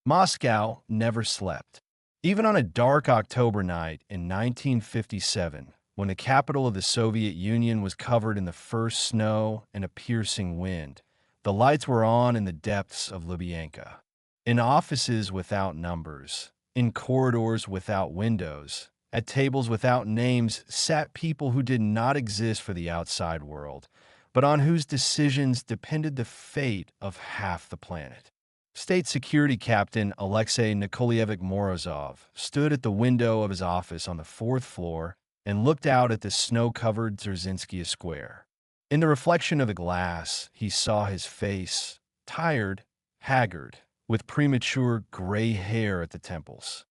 Moscow never slept. Even on a dark October night in 1957, when the capital of the Soviet Union was covered in the first snow and a piercing wind, the lights were on in the depths of Lubyanka. In offices without numbers, in corridors without windows, at tables without names sat people who did not exist for the outside world, but on whose decisions depended the fate of half the planet. State Security Captain Alexei Nikolaevich Morozov stood at the window of his office on the fourth floor and looked out at the snow-covered Dzerzhinsky Square. In the reflection of the glass, he saw his face, tired, haggard, with premature gray hair at the temples.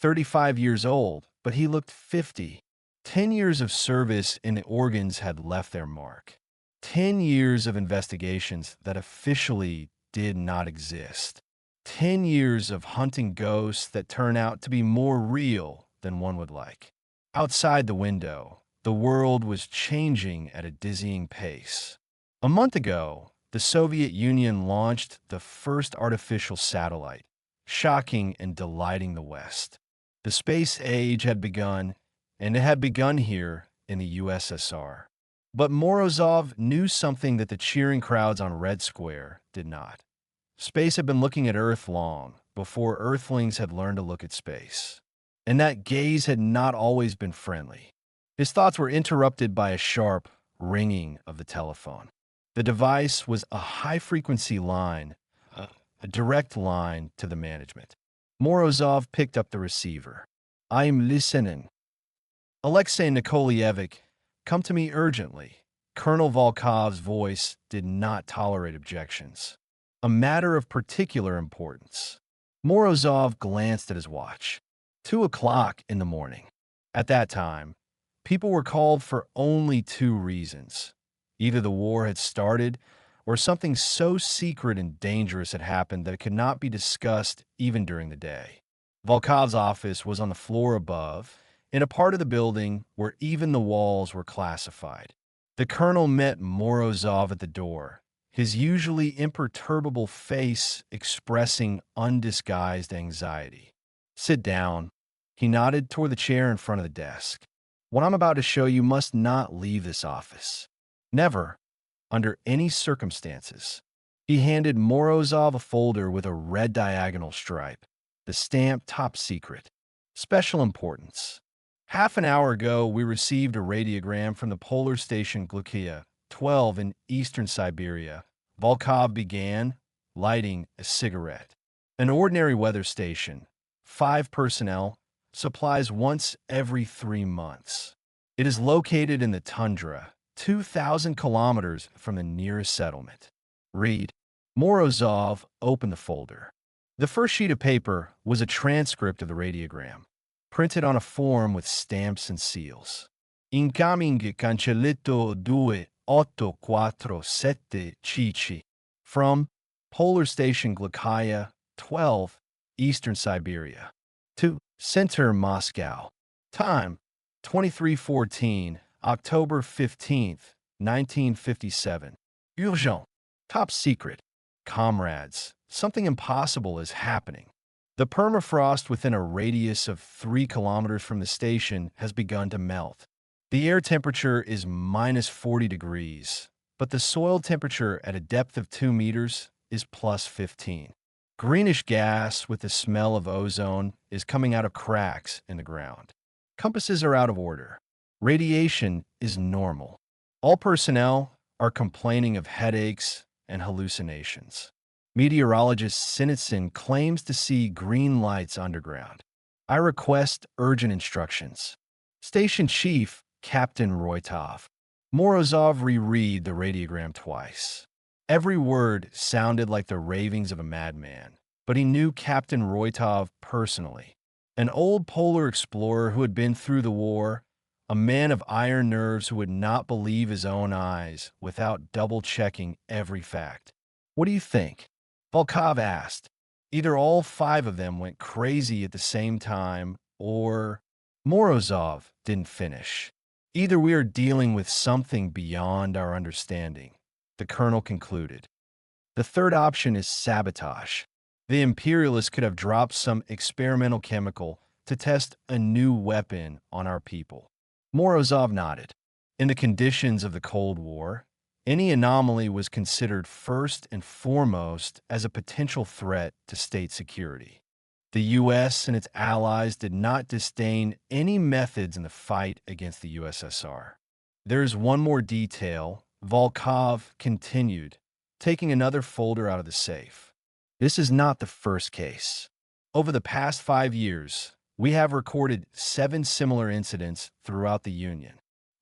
35 years old, but he looked 50. 10 years of service in the organs had left their mark. 10 years of investigations that officially did not exist. 10 years of hunting ghosts that turn out to be more real than one would like. Outside the window, the world was changing at a dizzying pace. A month ago, the Soviet Union launched the first artificial satellite, shocking and delighting the West. The space age had begun, and it had begun here in the USSR. But Morozov knew something that the cheering crowds on Red Square did not. Space had been looking at Earth long before Earthlings had learned to look at space. And that gaze had not always been friendly. His thoughts were interrupted by a sharp ringing of the telephone. The device was a high-frequency line, a direct line to the management. Morozov picked up the receiver. "I'm listening." "Alexei Nikolaevich, come to me urgently." Colonel Volkov's voice did not tolerate objections. "A matter of particular importance." Morozov glanced at his watch. 2 o'clock in the morning. At that time, people were called for only 2 reasons. Either the war had started, or something so secret and dangerous had happened that it could not be discussed even during the day. Volkov's office was on the floor above, in a part of the building where even the walls were classified. The colonel met Morozov at the door, his usually imperturbable face expressing undisguised anxiety. "Sit down." He nodded toward the chair in front of the desk. "What I'm about to show you must not leave this office. Never, under any circumstances." He handed Morozov a folder with a red diagonal stripe, the stamp top secret, special importance. "Half an hour ago, we received a radiogram from the polar station Glukia, 12 in eastern Siberia." Volkov began, lighting a cigarette. "An ordinary weather station, 5 personnel, supplies once every 3 months. It is located in the tundra, 2,000 kilometers from the nearest settlement. Read." Morozov opened the folder. The first sheet of paper was a transcript of the radiogram, printed on a form with stamps and seals. "Incoming cancelletto 2847 Chichi." From Polar Station Glukaya, 12, Eastern Siberia. To Center Moscow. Time 23:14, October 15th, 1957. Urgent. Top secret. Comrades, something impossible is happening. The permafrost within a radius of 3 kilometers from the station has begun to melt. The air temperature is minus 40 degrees, but the soil temperature at a depth of 2 meters is plus 15. Greenish gas with the smell of ozone is coming out of cracks in the ground. Compasses are out of order. Radiation is normal. All personnel are complaining of headaches and hallucinations. Meteorologist Sinitsin claims to see green lights underground. I request urgent instructions. Station Chief Captain Roitov. Morozov reread the radiogram twice. Every word sounded like the ravings of a madman, but he knew Captain Roitov personally. An old polar explorer who had been through the war, a man of iron nerves who would not believe his own eyes without double-checking every fact. "What do you think?" Volkov asked. Either all 5 of them went crazy at the same time, or Morozov didn't finish. "Either we are dealing with something beyond our understanding," the colonel concluded. "The third option is sabotage." The imperialists could have dropped some experimental chemical to test a new weapon on our people. Morozov nodded. In the conditions of the Cold War, any anomaly was considered first and foremost as a potential threat to state security. The U.S. and its allies did not disdain any methods in the fight against the USSR. There is one more detail, Volkov continued, taking another folder out of the safe. This is not the first case. Over the past 5 years, we have recorded 7 similar incidents throughout the Union.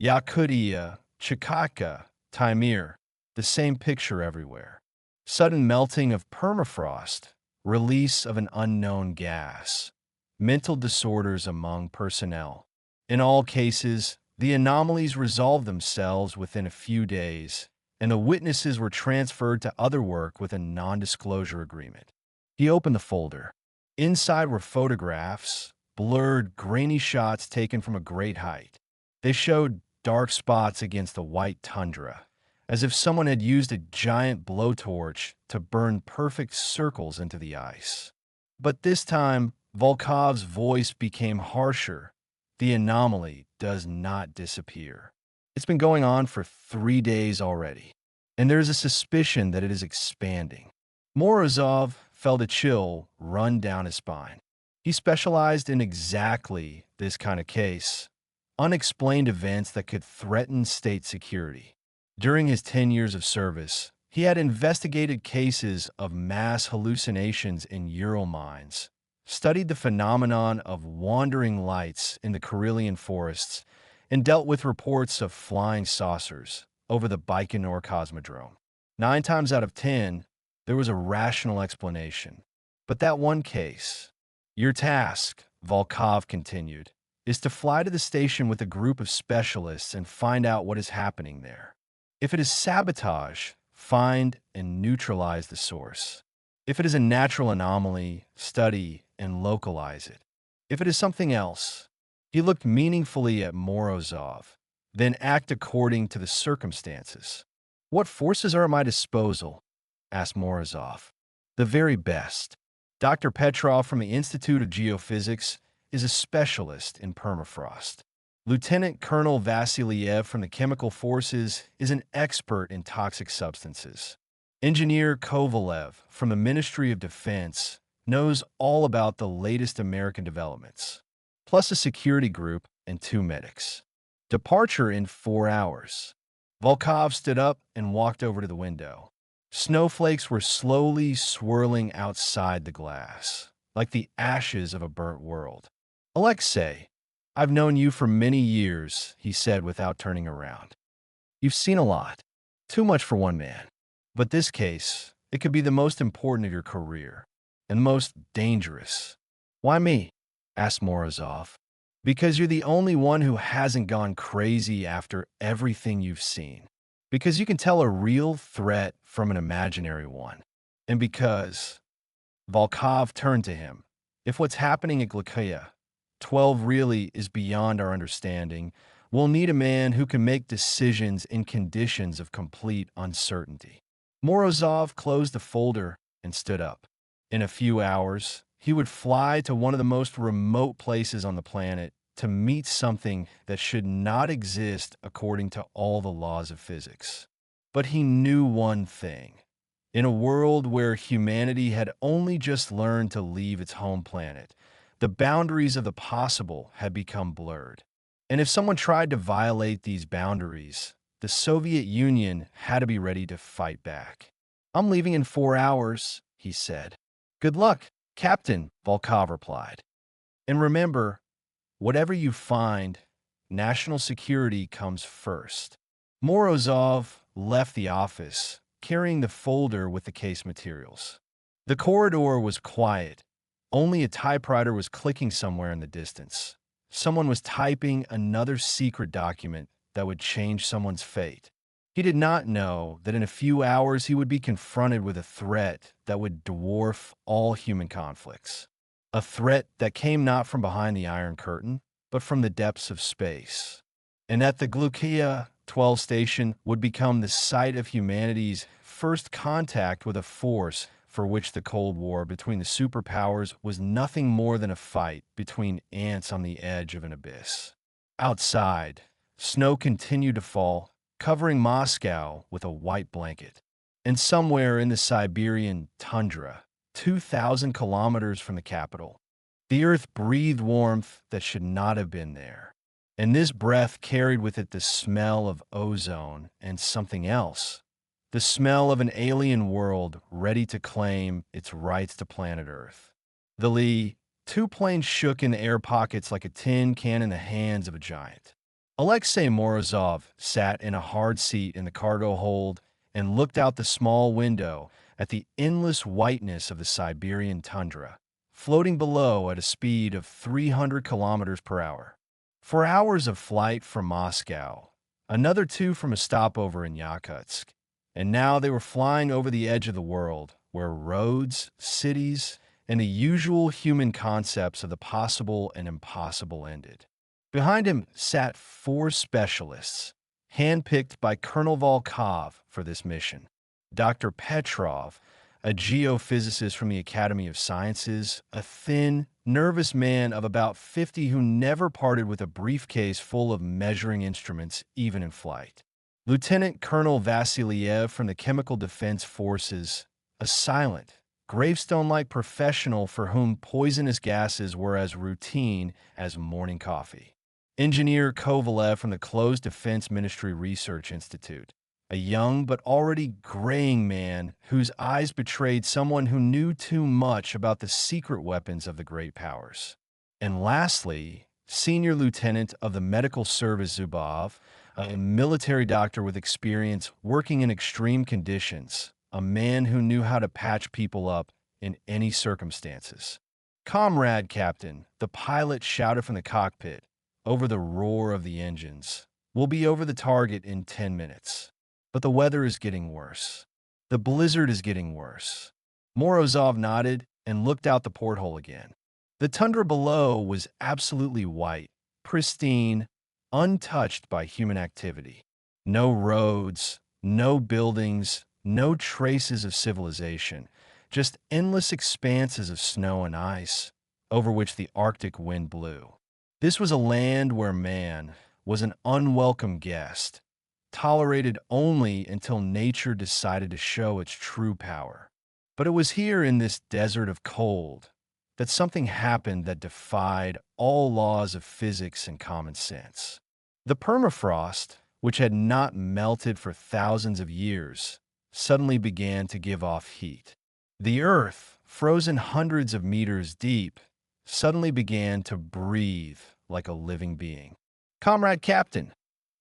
Yakutia, Chukotka, Taimyr, the same picture everywhere. Sudden melting of permafrost, release of an unknown gas, mental disorders among personnel. In all cases, the anomalies resolved themselves within a few days, and the witnesses were transferred to other work with a non-disclosure agreement. He opened the folder. Inside were photographs, blurred, grainy shots taken from a great height. They showed dark spots against the white tundra, as if someone had used a giant blowtorch to burn perfect circles into the ice. But this time, Volkov's voice became harsher. The anomaly does not disappear. It's been going on for 3 days already, and there's a suspicion that it is expanding. Morozov felt a chill run down his spine. He specialized in exactly this kind of case, unexplained events that could threaten state security. During his 10 years of service, he had investigated cases of mass hallucinations in Ural mines, studied the phenomenon of wandering lights in the Karelian forests, and dealt with reports of flying saucers over the Baikonur Cosmodrome. 9 times out of 10, there was a rational explanation. But that one case, your task, Volkov continued, is to fly to the station with a group of specialists and find out what is happening there. If it is sabotage, find and neutralize the source. If it is a natural anomaly, study and localize it. If it is something else, he looked meaningfully at Morozov, then act according to the circumstances. What forces are at my disposal? Asked Morozov. The very best. Dr. Petrov from the Institute of Geophysics is a specialist in permafrost. Lieutenant Colonel Vasilyev from the Chemical Forces is an expert in toxic substances. Engineer Kovalev from the Ministry of Defense knows all about the latest American developments, plus a security group and 2 medics. Departure in 4 hours. Volkov stood up and walked over to the window. Snowflakes were slowly swirling outside the glass, like the ashes of a burnt world. Alexei, I've known you for many years, he said without turning around. You've seen a lot. Too much for one man. But this case, it could be the most important of your career, and most dangerous. Why me? Asked Morozov. Because you're the only one who hasn't gone crazy after everything you've seen. Because you can tell a real threat from an imaginary one. And because Volkov turned to him. If what's happening at Glukaya 12 really is beyond our understanding, we'll need a man who can make decisions in conditions of complete uncertainty. Morozov closed the folder and stood up. In a few hours, he would fly to one of the most remote places on the planet to meet something that should not exist according to all the laws of physics. But he knew one thing. In a world where humanity had only just learned to leave its home planet, the boundaries of the possible had become blurred. And if someone tried to violate these boundaries, the Soviet Union had to be ready to fight back. I'm leaving in 4 hours, he said. Good luck, Captain, Volkov replied. And remember, whatever you find, national security comes first. Morozov left the office, carrying the folder with the case materials. The corridor was quiet. Only a typewriter was clicking somewhere in the distance. Someone was typing another secret document that would change someone's fate. He did not know that in a few hours he would be confronted with a threat that would dwarf all human conflicts. A threat that came not from behind the Iron Curtain, but from the depths of space. And that the Glukaya 12 station would become the site of humanity's first contact with a force for which the Cold War between the superpowers was nothing more than a fight between ants on the edge of an abyss. Outside, snow continued to fall, covering Moscow with a white blanket. And somewhere in the Siberian tundra, 2,000 kilometers from the capital, the earth breathed warmth that should not have been there. And this breath carried with it the smell of ozone and something else. The smell of an alien world ready to claim its rights to planet Earth. The Lee, two planes shook in the air pockets like a tin can in the hands of a giant. Alexei Morozov sat in a hard seat in the cargo hold and looked out the small window at the endless whiteness of the Siberian tundra, floating below at a speed of 300 kilometers per hour. 4 hours of flight from Moscow, another 2 from a stopover in Yakutsk, and now they were flying over the edge of the world, where roads, cities, and the usual human concepts of the possible and impossible ended. Behind him sat 4 specialists, handpicked by Colonel Volkov for this mission. Dr. Petrov, a geophysicist from the Academy of Sciences, a thin, nervous man of about 50 who never parted with a briefcase full of measuring instruments, even in flight. Lieutenant Colonel Vasiliev from the Chemical Defense Forces, a silent, gravestone-like professional for whom poisonous gases were as routine as morning coffee. Engineer Kovalev from the Closed Defense Ministry Research Institute, a young but already graying man whose eyes betrayed someone who knew too much about the secret weapons of the great powers. And lastly, Senior Lieutenant of the Medical Service Zubov, a military doctor with experience working in extreme conditions, a man who knew how to patch people up in any circumstances. "Comrade Captain," the pilot shouted from the cockpit, over the roar of the engines. "We'll be over the target in 10 minutes. But the weather is getting worse. The blizzard is getting worse." Morozov nodded and looked out the porthole again. The tundra below was absolutely white, pristine, untouched by human activity. No roads, no buildings, no traces of civilization, just endless expanses of snow and ice, over which the Arctic wind blew. This was a land where man was an unwelcome guest, tolerated only until nature decided to show its true power. But it was here in this desert of cold that something happened that defied all laws of physics and common sense. The permafrost, which had not melted for thousands of years, suddenly began to give off heat. The earth, frozen hundreds of meters deep, suddenly began to breathe like a living being. "Comrade Captain,"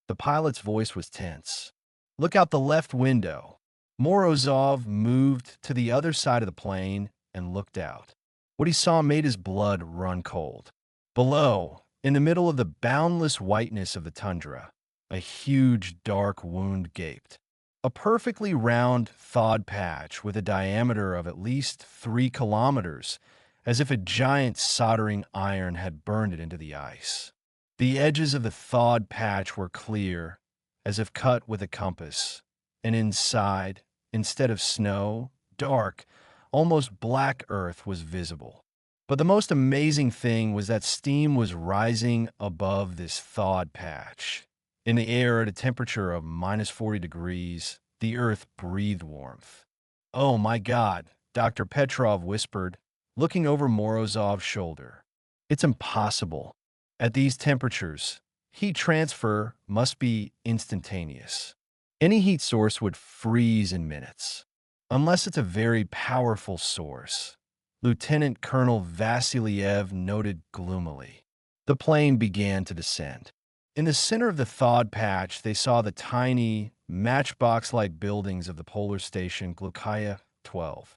the pilot's voice was tense. "Look out the left window." Morozov moved to the other side of the plane and looked out. What he saw made his blood run cold. Below, in the middle of the boundless whiteness of the tundra, a huge dark wound gaped. A perfectly round, thawed patch with a diameter of at least 3 kilometers, as if a giant soldering iron had burned it into the ice. The edges of the thawed patch were clear, as if cut with a compass, and inside, instead of snow, dark, almost black earth was visible. But the most amazing thing was that steam was rising above this thawed patch. In the air at a temperature of minus 40 degrees, the earth breathed warmth. "Oh my God," Dr. Petrov whispered, looking over Morozov's shoulder. "It's impossible. At these temperatures, heat transfer must be instantaneous. Any heat source would freeze in minutes, unless it's a very powerful source," Lieutenant Colonel Vasiliev noted gloomily. The plane began to descend. In the center of the thawed patch, they saw the tiny, matchbox-like buildings of the polar station Glukaya 12.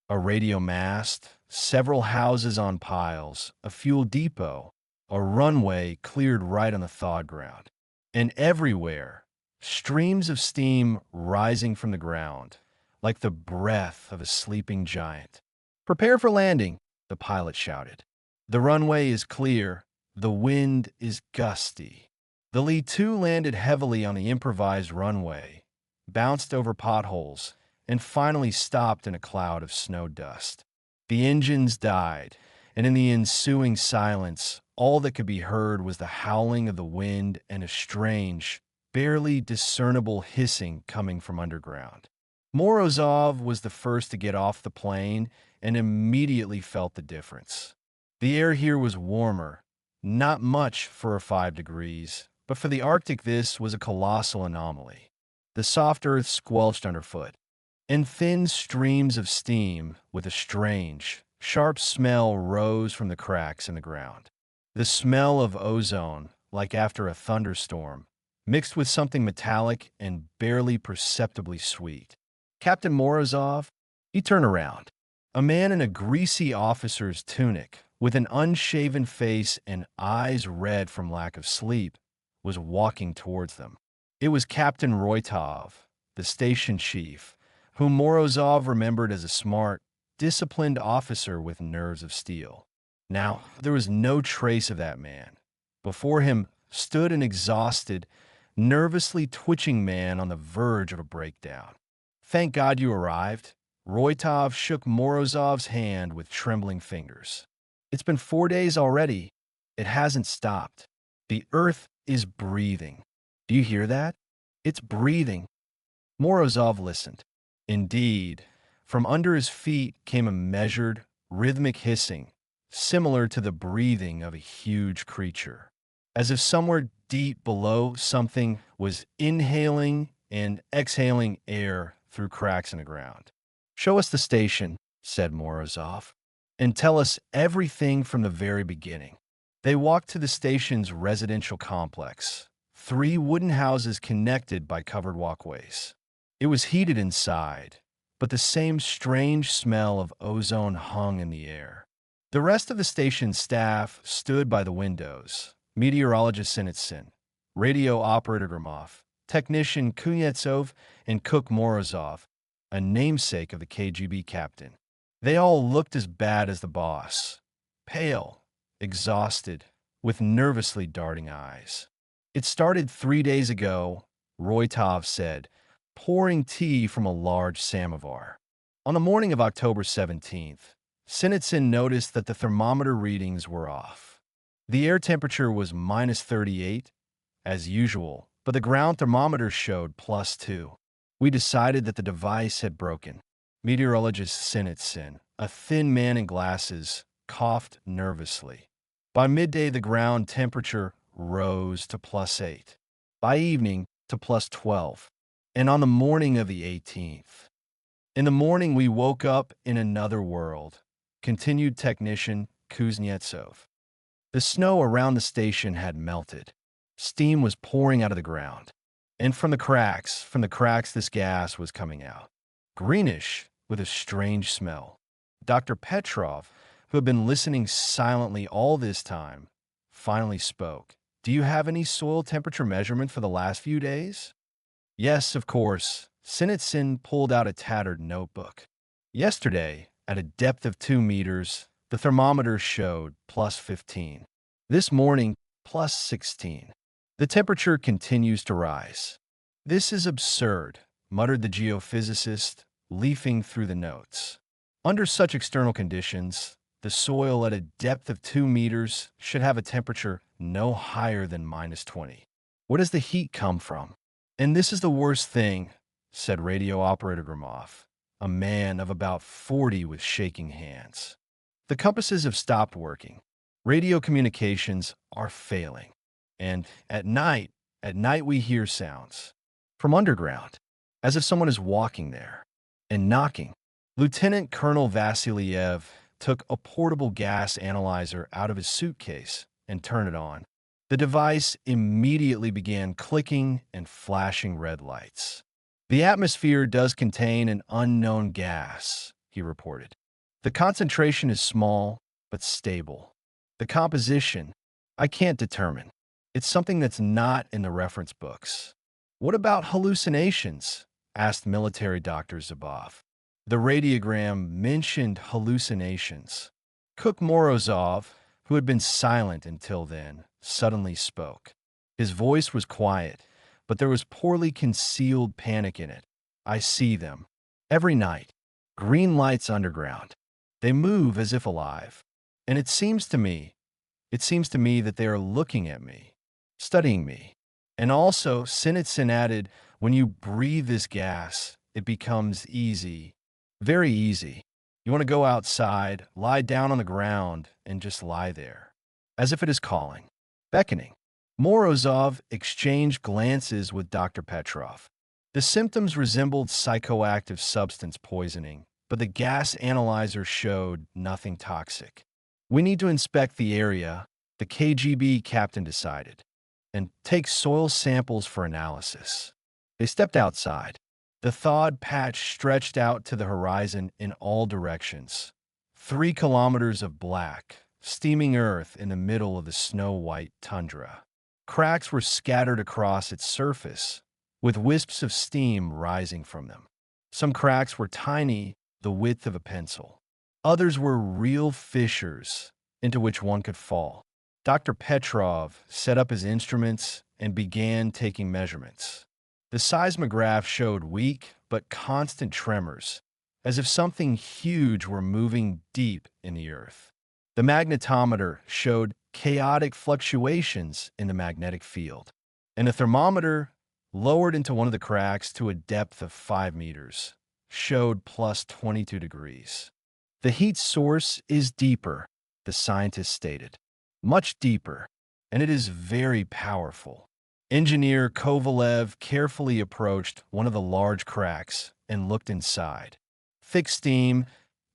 A radio mast, several houses on piles, a fuel depot, a runway cleared right on the thawed ground. And everywhere, streams of steam rising from the ground, like the breath of a sleeping giant. "Prepare for landing," the pilot shouted. "The runway is clear. The wind is gusty." The Li-2 landed heavily on the improvised runway, bounced over potholes, and finally stopped in a cloud of snow dust. The engines died, and in the ensuing silence, all that could be heard was the howling of the wind and a strange, barely discernible hissing coming from underground. Morozov was the first to get off the plane and immediately felt the difference. The air here was warmer, not much for 5 degrees, but for the Arctic this was a colossal anomaly. The soft earth squelched underfoot, and thin streams of steam with a strange, sharp smell rose from the cracks in the ground. The smell of ozone, like after a thunderstorm, mixed with something metallic and barely perceptibly sweet. Captain Morozov, he turned around. A man in a greasy officer's tunic, with an unshaven face and eyes red from lack of sleep, was walking towards them. It was Captain Roitov, the station chief, whom Morozov remembered as a smart, disciplined officer with nerves of steel. Now, there was no trace of that man. Before him stood an exhausted, nervously twitching man on the verge of a breakdown. "Thank God you arrived." Roitov shook Morozov's hand with trembling fingers. "It's been 4 days already. It hasn't stopped. The earth is breathing. Do you hear that? It's breathing." Morozov listened. Indeed, from under his feet came a measured, rhythmic hissing, similar to the breathing of a huge creature, as if somewhere deep below something was inhaling and exhaling air through cracks in the ground. "Show us the station," said Morozov, "and tell us everything from the very beginning." They walked to the station's residential complex, 3 wooden houses connected by covered walkways. It was heated inside, but the same strange smell of ozone hung in the air. The rest of the station's staff stood by the windows. Meteorologist Sinitsyn, radio operator Gromov, technician Kuznetsov, and cook Morozov, a namesake of the KGB captain. They all looked as bad as the boss, pale, exhausted, with nervously darting eyes. "It started 3 days ago," Roitov said, pouring tea from a large samovar. On the morning of October 17th, Sinitsyn noticed that the thermometer readings were off. The air temperature was -38, as usual, but the ground thermometer showed +2. "We decided that the device had broken." Meteorologist Sinitsyn, a thin man in glasses, coughed nervously. By midday, the ground temperature rose to +8. By evening, to +12. And on the morning of the 18th. "In the morning, we woke up in another world," continued technician Kuznetsov. The snow around the station had melted. Steam was pouring out of the ground. And from the cracks, this gas was coming out. Greenish, with a strange smell. Dr. Petrov, who had been listening silently all this time, finally spoke. "Do you have any soil temperature measurement for the last few days?" "Yes, of course." Sinitsyn pulled out a tattered notebook. "Yesterday, at a depth of 2 meters, the thermometer showed +15. This morning, +16. The temperature continues to rise." "This is absurd," muttered the geophysicist, leafing through the notes. "Under such external conditions, the soil at a depth of 2 meters should have a temperature no higher than -20. Where does the heat come from?" "And this is the worst thing," said radio operator Gromov, a man of about 40 with shaking hands. "The compasses have stopped working. Radio communications are failing. And at night we hear sounds. From underground, as if someone is walking there. And knocking." Lieutenant Colonel Vasilyev took a portable gas analyzer out of his suitcase and turned it on. The device immediately began clicking and flashing red lights. "The atmosphere does contain an unknown gas," he reported. "The concentration is small, but stable. The composition, I can't determine. It's something that's not in the reference books." "What about hallucinations?" asked military Dr. Zubov. The radiogram mentioned hallucinations. Cook Morozov, who had been silent until then, suddenly spoke. His voice was quiet, but there was poorly concealed panic in it. "I see them. Every night, green lights underground. They move as if alive. And it seems to me that they are looking at me, studying me. And also, Sinnitson added, when you breathe this gas, it becomes easy, very easy. You want to go outside, lie down on the ground, and just lie there, as if it is calling, beckoning. Morozov exchanged glances with Dr. Petrov. The symptoms resembled psychoactive substance poisoning, but the gas analyzer showed nothing toxic. We need to inspect the area, the KGB captain decided, and take soil samples for analysis. They stepped outside. The thawed patch stretched out to the horizon in all directions. 3 kilometers of black, steaming earth in the middle of the snow-white tundra. Cracks were scattered across its surface, with wisps of steam rising from them. Some cracks were tiny, the width of a pencil. Others were real fissures into which one could fall. Dr. Petrov set up his instruments and began taking measurements. The seismograph showed weak but constant tremors, as if something huge were moving deep in the earth. The magnetometer showed chaotic fluctuations in the magnetic field, and the thermometer, lowered into one of the cracks to a depth of 5 meters, showed plus 22 degrees. The heat source is deeper, the scientist stated. Much deeper, and it is very powerful. Engineer Kovalev carefully approached one of the large cracks and looked inside. Thick steam,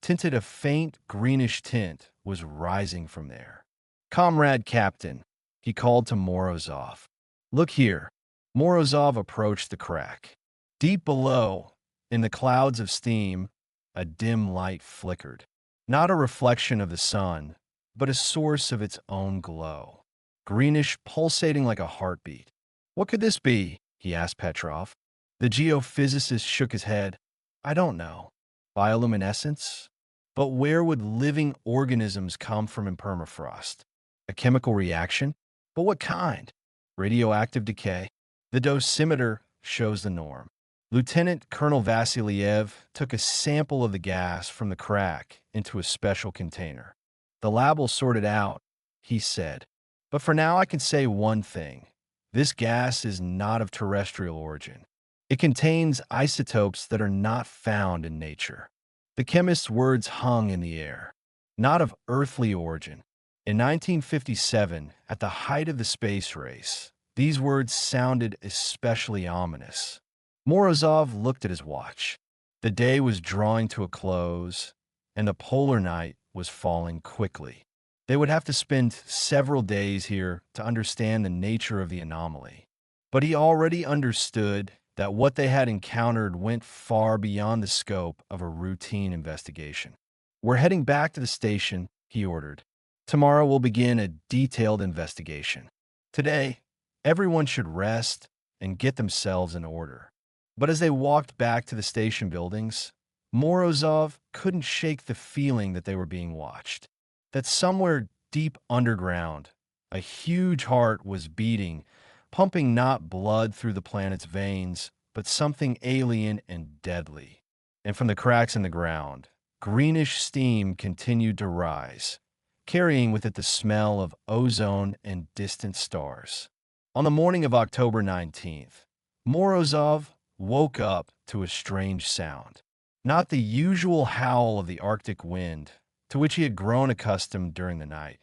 tinted a faint greenish tint, was rising from there. "Comrade Captain," he called to Morozov. "Look here." Morozov approached the crack. Deep below, in the clouds of steam, a dim light flickered. Not a reflection of the sun, but a source of its own glow. Greenish, pulsating like a heartbeat. "What could this be?" he asked Petrov. The geophysicist shook his head. "I don't know. Bioluminescence? But where would living organisms come from in permafrost? A chemical reaction? But what kind? Radioactive decay? The dosimeter shows the norm." Lieutenant Colonel Vasiliev took a sample of the gas from the crack into a special container. "The lab will sort it out," he said. "But for now I can say one thing. This gas is not of terrestrial origin. It contains isotopes that are not found in nature." The chemist's words hung in the air. "Not of earthly origin." In 1957, at the height of the space race, these words sounded especially ominous. Morozov looked at his watch. The day was drawing to a close, and the polar night was falling quickly. They would have to spend several days here to understand the nature of the anomaly. But he already understood that what they had encountered went far beyond the scope of a routine investigation. "We're heading back to the station," he ordered. "Tomorrow we'll begin a detailed investigation. Today, everyone should rest and get themselves in order." But as they walked back to the station buildings, Morozov couldn't shake the feeling that they were being watched. That somewhere deep underground, a huge heart was beating, pumping not blood through the planet's veins, but something alien and deadly. And from the cracks in the ground, greenish steam continued to rise, carrying with it the smell of ozone and distant stars. On the morning of October 19th, Morozov woke up to a strange sound. Not the usual howl of the Arctic wind, to which he had grown accustomed during the night,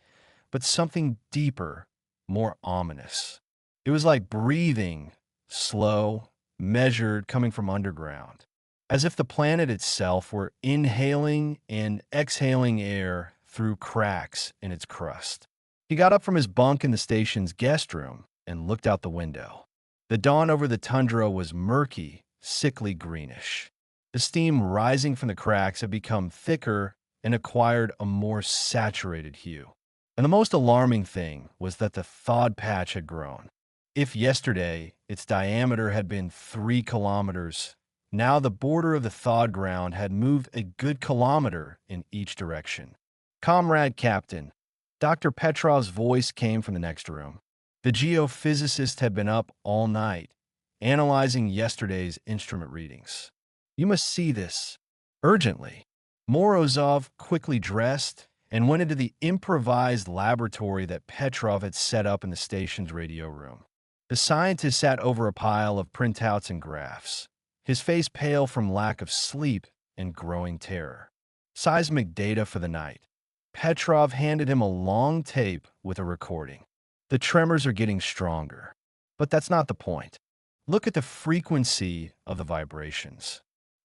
but something deeper, more ominous. It was like breathing, slow, measured, coming from underground, as if the planet itself were inhaling and exhaling air through cracks in its crust. He got up from his bunk in the station's guest room and looked out the window. The dawn over the tundra was murky, sickly greenish. The steam rising from the cracks had become thicker and acquired a more saturated hue. And the most alarming thing was that the thawed patch had grown. If yesterday its diameter had been 3 kilometers, now the border of the thawed ground had moved a good kilometer in each direction. "Comrade Captain," Dr. Petrov's voice came from the next room. The geophysicist had been up all night, analyzing yesterday's instrument readings. You must see this. Urgently. Morozov quickly dressed and went into the improvised laboratory that Petrov had set up in the station's radio room. The scientist sat over a pile of printouts and graphs, his face pale from lack of sleep and growing terror. Seismic data for the night. Petrov handed him a long tape with a recording. The tremors are getting stronger. But that's not the point. Look at the frequency of the vibrations.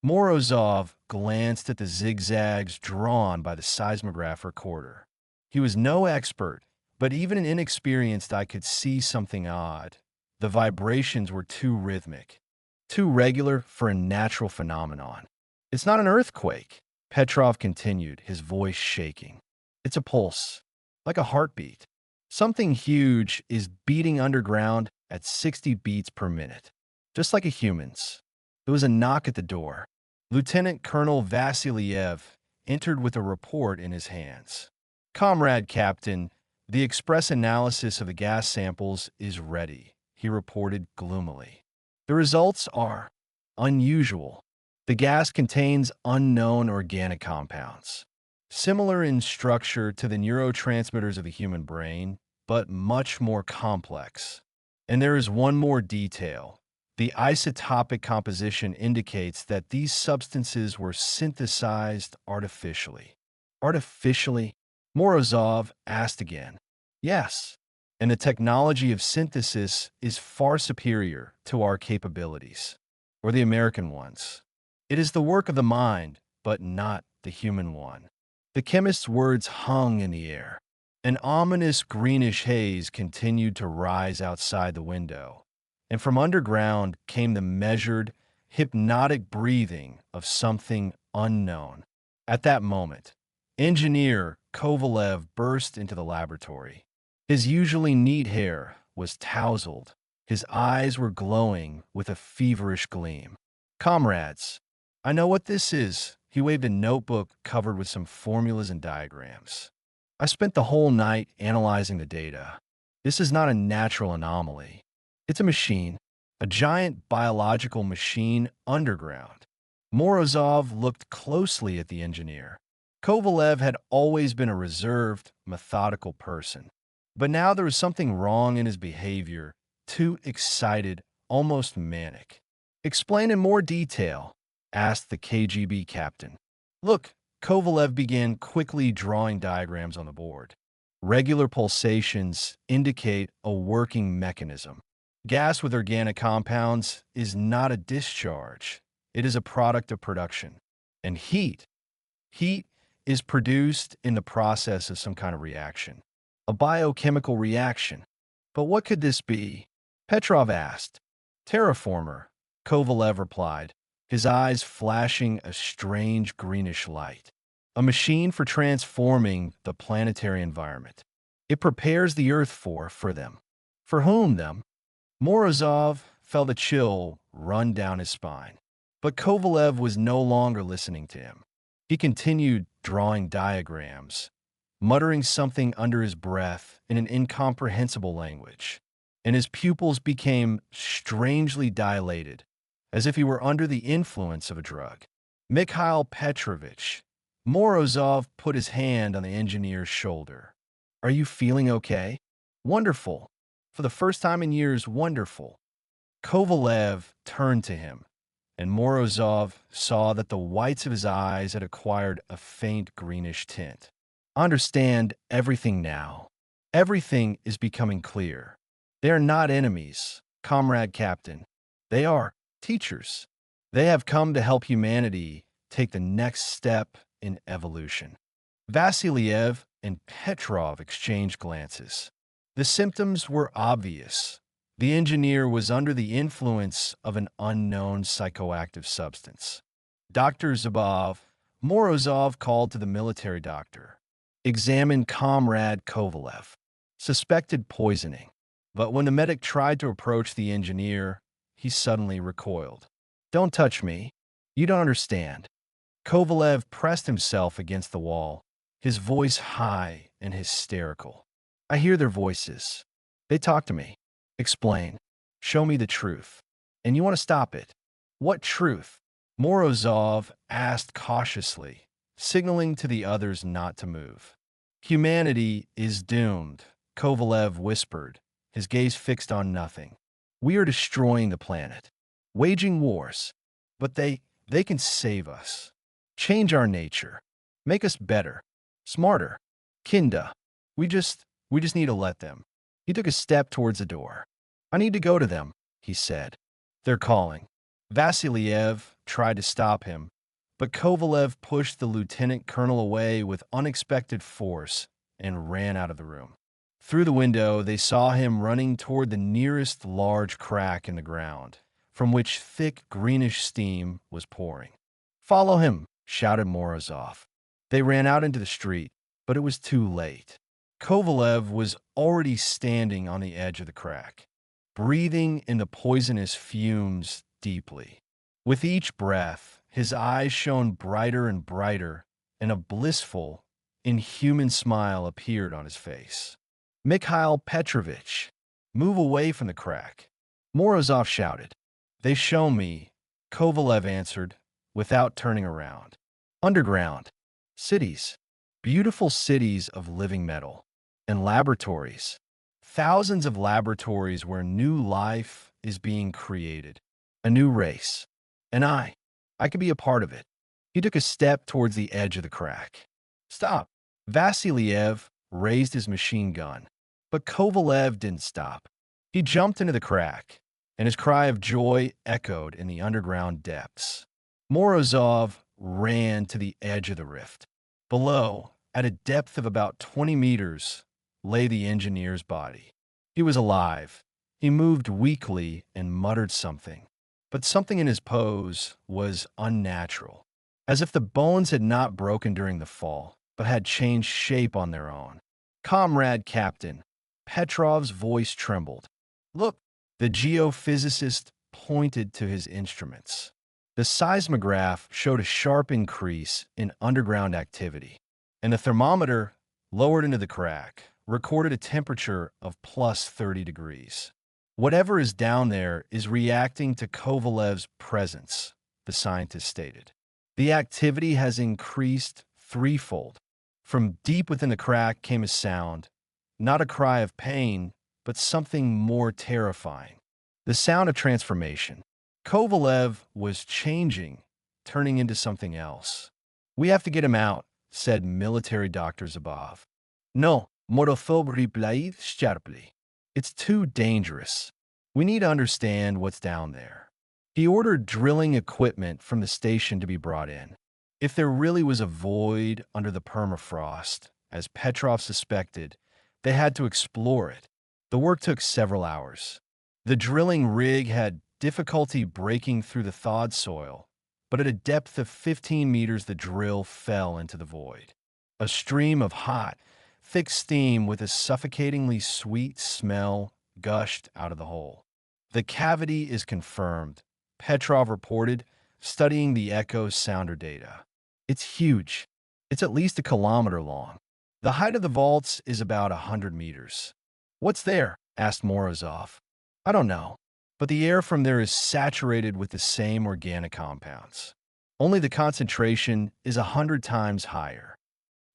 Morozov glanced at the zigzags drawn by the seismograph recorder. He was no expert, but even an inexperienced eye could see something odd. The vibrations were too rhythmic, too regular for a natural phenomenon. It's not an earthquake, Petrov continued, his voice shaking. It's a pulse, like a heartbeat. Something huge is beating underground at 60 beats per minute, just like a human's. There was a knock at the door. Lieutenant Colonel Vasiliev entered with a report in his hands. "Comrade Captain, the express analysis of the gas samples is ready," he reported gloomily. "The results are unusual. The gas contains unknown organic compounds, similar in structure to the neurotransmitters of the human brain, but much more complex. And there is one more detail. The isotopic composition indicates that these substances were synthesized artificially." "Artificially?" Morozov asked again. "Yes, and the technology of synthesis is far superior to our capabilities, or the American ones. It is the work of the mind, but not the human one." The chemist's words hung in the air. An ominous greenish haze continued to rise outside the window, and from underground came the measured, hypnotic breathing of something unknown. At that moment, Engineer Kovalev burst into the laboratory. His usually neat hair was tousled. His eyes were glowing with a feverish gleam. "Comrades, I know what this is." He waved a notebook covered with some formulas and diagrams. "I spent the whole night analyzing the data. This is not a natural anomaly. It's a machine, a giant biological machine underground." Morozov looked closely at the engineer. Kovalev had always been a reserved, methodical person. But now there was something wrong in his behavior, too excited, almost manic. "Explain in more detail," asked the KGB captain. "Look," Kovalev began quickly drawing diagrams on the board. "Regular pulsations indicate a working mechanism. Gas with organic compounds is not a discharge. It is a product of production. And heat is produced in the process of some kind of reaction. A biochemical reaction. But what could this be?" Petrov asked. "Terraformer," Kovalev replied, his eyes flashing a strange greenish light. "A machine for transforming the planetary environment. It prepares the Earth for them." "For whom, them?" Morozov felt a chill run down his spine. But Kovalev was no longer listening to him. He continued drawing diagrams, muttering something under his breath in an incomprehensible language, and his pupils became strangely dilated, as if he were under the influence of a drug. "Mikhail Petrovich," Morozov put his hand on the engineer's shoulder. "Are you feeling okay?" "Wonderful. For the first time in years, wonderful." Kovalev turned to him, and Morozov saw that the whites of his eyes had acquired a faint greenish tint. "I understand everything now. Everything is becoming clear. They are not enemies, comrade captain. They are teachers. They have come to help humanity take the next step in evolution." Vasiliev and Petrov exchanged glances. The symptoms were obvious. The engineer was under the influence of an unknown psychoactive substance. "Dr. Zubov," Morozov called to the military doctor. "Examine Comrade Kovalev. Suspected poisoning." But when the medic tried to approach the engineer, he suddenly recoiled. "Don't touch me. You don't understand." Kovalev pressed himself against the wall, his voice high and hysterical. "I hear their voices. They talk to me. Explain. Show me the truth. And you want to stop it. What truth?" Morozov asked cautiously, signaling to the others not to move. Humanity is doomed, Kovalev whispered, his gaze fixed on nothing. We are destroying the planet, waging wars, but they can save us, change our nature, make us better, smarter. Kinda, we just need to let them. He took a step towards the door. I need to go to them, he said. They're calling. Vasiliev tried to stop him, but Kovalev pushed the lieutenant colonel away with unexpected force and ran out of the room. Through the window, they saw him running toward the nearest large crack in the ground, from which thick greenish steam was pouring. Follow him, shouted Morozov. They ran out into the street, but it was too late. Kovalev was already standing on the edge of the crack, breathing in the poisonous fumes deeply. With each breath, his eyes shone brighter and brighter, and a blissful, inhuman smile appeared on his face. Mikhail Petrovich, move away from the crack, Morozov shouted. They show me, Kovalev answered, without turning around. Underground, cities, beautiful cities of living metal, and laboratories. Thousands of laboratories where new life is being created. A new race. And I could be a part of it. He took a step towards the edge of the crack. Stop. Vasiliev raised his machine gun, but Kovalev didn't stop. He jumped into the crack, and his cry of joy echoed in the underground depths. Morozov ran to the edge of the rift. Below, at a depth of about 20 meters, lay the engineer's body. He was alive. He moved weakly and muttered something, but something in his pose was unnatural, as if the bones had not broken during the fall, but had changed shape on their own. Comrade Captain, Petrov's voice trembled. Look, the geophysicist pointed to his instruments. The seismograph showed a sharp increase in underground activity, and the thermometer, lowered into the crack, recorded a temperature of plus 30 degrees. Whatever is down there is reacting to Kovalev's presence, the scientist stated. The activity has increased threefold. From deep within the crack came a sound, not a cry of pain, but something more terrifying. The sound of transformation. Kovalev was changing, turning into something else. We have to get him out, said military Dr. Zabov. No, Morozov replied sharply. It's too dangerous. We need to understand what's down there. He ordered drilling equipment from the station to be brought in. If there really was a void under the permafrost, as Petrov suspected, they had to explore it. The work took several hours. The drilling rig had difficulty breaking through the thawed soil, but at a depth of 15 meters the drill fell into the void. A stream of hot, thick steam with a suffocatingly sweet smell gushed out of the hole. The cavity is confirmed, Petrov reported, studying the echo sounder data. It's huge. It's at least a kilometer long. The height of the vaults is about 100 meters. What's there? Asked Morozov. I don't know, but the air from there is saturated with the same organic compounds. Only the concentration is 100 times higher.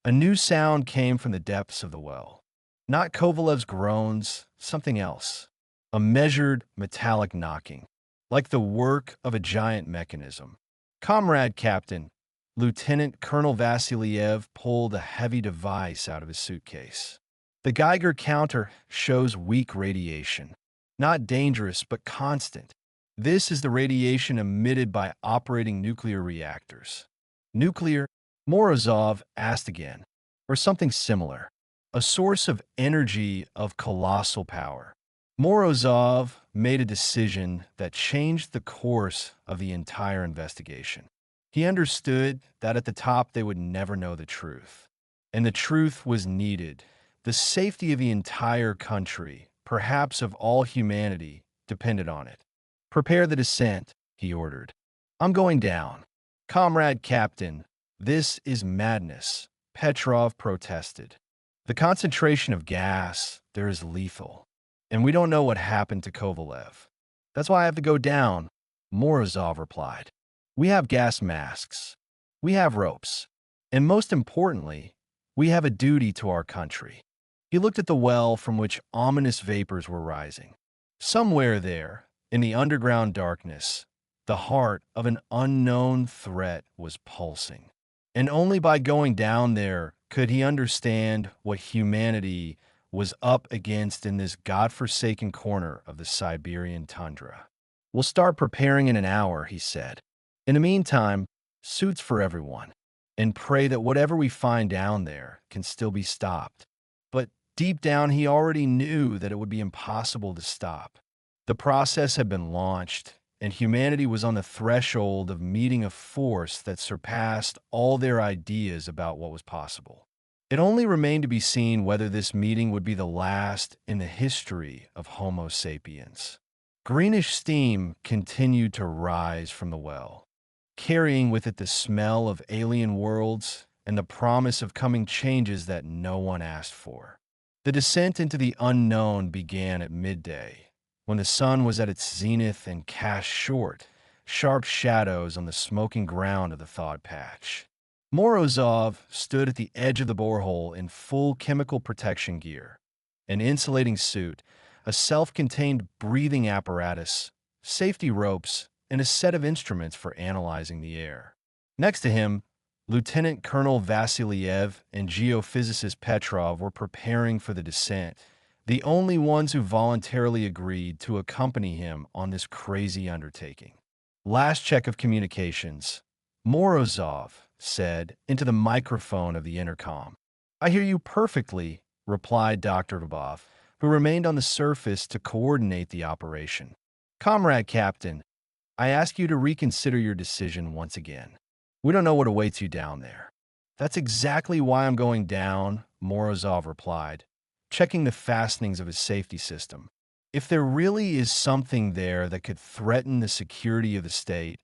A new sound came from the depths of the well. Not Kovalev's groans, something else. A measured, metallic knocking, like the work of a giant mechanism. Comrade Captain, Lieutenant Colonel Vasiliev pulled a heavy device out of his suitcase. The Geiger counter shows weak radiation. Not dangerous, but constant. This is the radiation emitted by operating nuclear reactors. Nuclear? Morozov asked again. Or something similar. A source of energy of colossal power. Morozov made a decision that changed the course of the entire investigation. He understood that at the top they would never know the truth. And the truth was needed. The safety of the entire country, perhaps of all humanity, depended on it. Prepare the descent, he ordered. I'm going down. Comrade Captain, this is madness, Petrov protested. The concentration of gas there is lethal, and we don't know what happened to Kovalev. That's why I have to go down, Morozov replied. We have gas masks. We have ropes. And most importantly, we have a duty to our country. He looked at the well from which ominous vapors were rising. Somewhere there, in the underground darkness, the heart of an unknown threat was pulsing. And only by going down there could he understand what humanity was up against in this godforsaken corner of the Siberian tundra. "We'll start preparing in an hour," he said. "In the meantime, suits for everyone, and pray that whatever we find down there can still be stopped." But deep down, he already knew that it would be impossible to stop. The process had been launched, and humanity was on the threshold of meeting a force that surpassed all their ideas about what was possible. It only remained to be seen whether this meeting would be the last in the history of Homo sapiens. Greenish steam continued to rise from the well, carrying with it the smell of alien worlds and the promise of coming changes that no one asked for. The descent into the unknown began at midday, when the sun was at its zenith and cast short, sharp shadows on the smoking ground of the thawed patch. Morozov stood at the edge of the borehole in full chemical protection gear, an insulating suit, a self-contained breathing apparatus, safety ropes, and a set of instruments for analyzing the air. Next to him, Lieutenant Colonel Vasiliev and geophysicist Petrov were preparing for the descent, the only ones who voluntarily agreed to accompany him on this crazy undertaking. Last check of communications. Morozov said into the microphone of the intercom. "I hear you perfectly," replied Dr. Lubov, who remained on the surface to coordinate the operation. "Comrade Captain, I ask you to reconsider your decision once again. We don't know what awaits you down there." "That's exactly why I'm going down," Morozov replied, checking the fastenings of his safety system. "If there really is something there that could threaten the security of the state,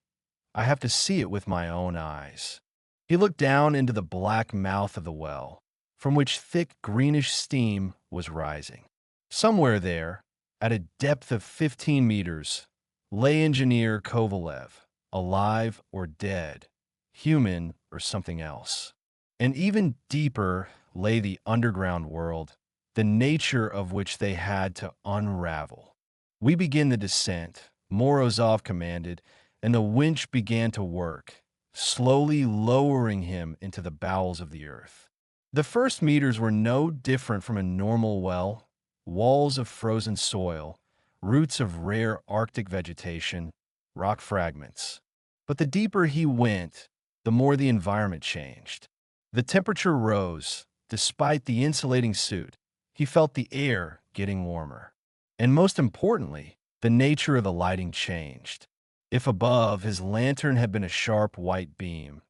I have to see it with my own eyes." He looked down into the black mouth of the well, from which thick greenish steam was rising. Somewhere there, at a depth of 15 meters, lay Engineer Kovalev, alive or dead, human or something else. And even deeper lay the underground world, the nature of which they had to unravel. "We begin the descent," Morozov commanded, and the winch began to work, slowly lowering him into the bowels of the earth. The first meters were no different from a normal well: walls of frozen soil, roots of rare Arctic vegetation, rock fragments. But the deeper he went, the more the environment changed. The temperature rose. Despite the insulating suit, he felt the air getting warmer. And most importantly, the nature of the lighting changed. If above, his lantern had been a sharp white beam,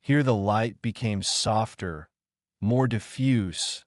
here the light became softer, more diffuse,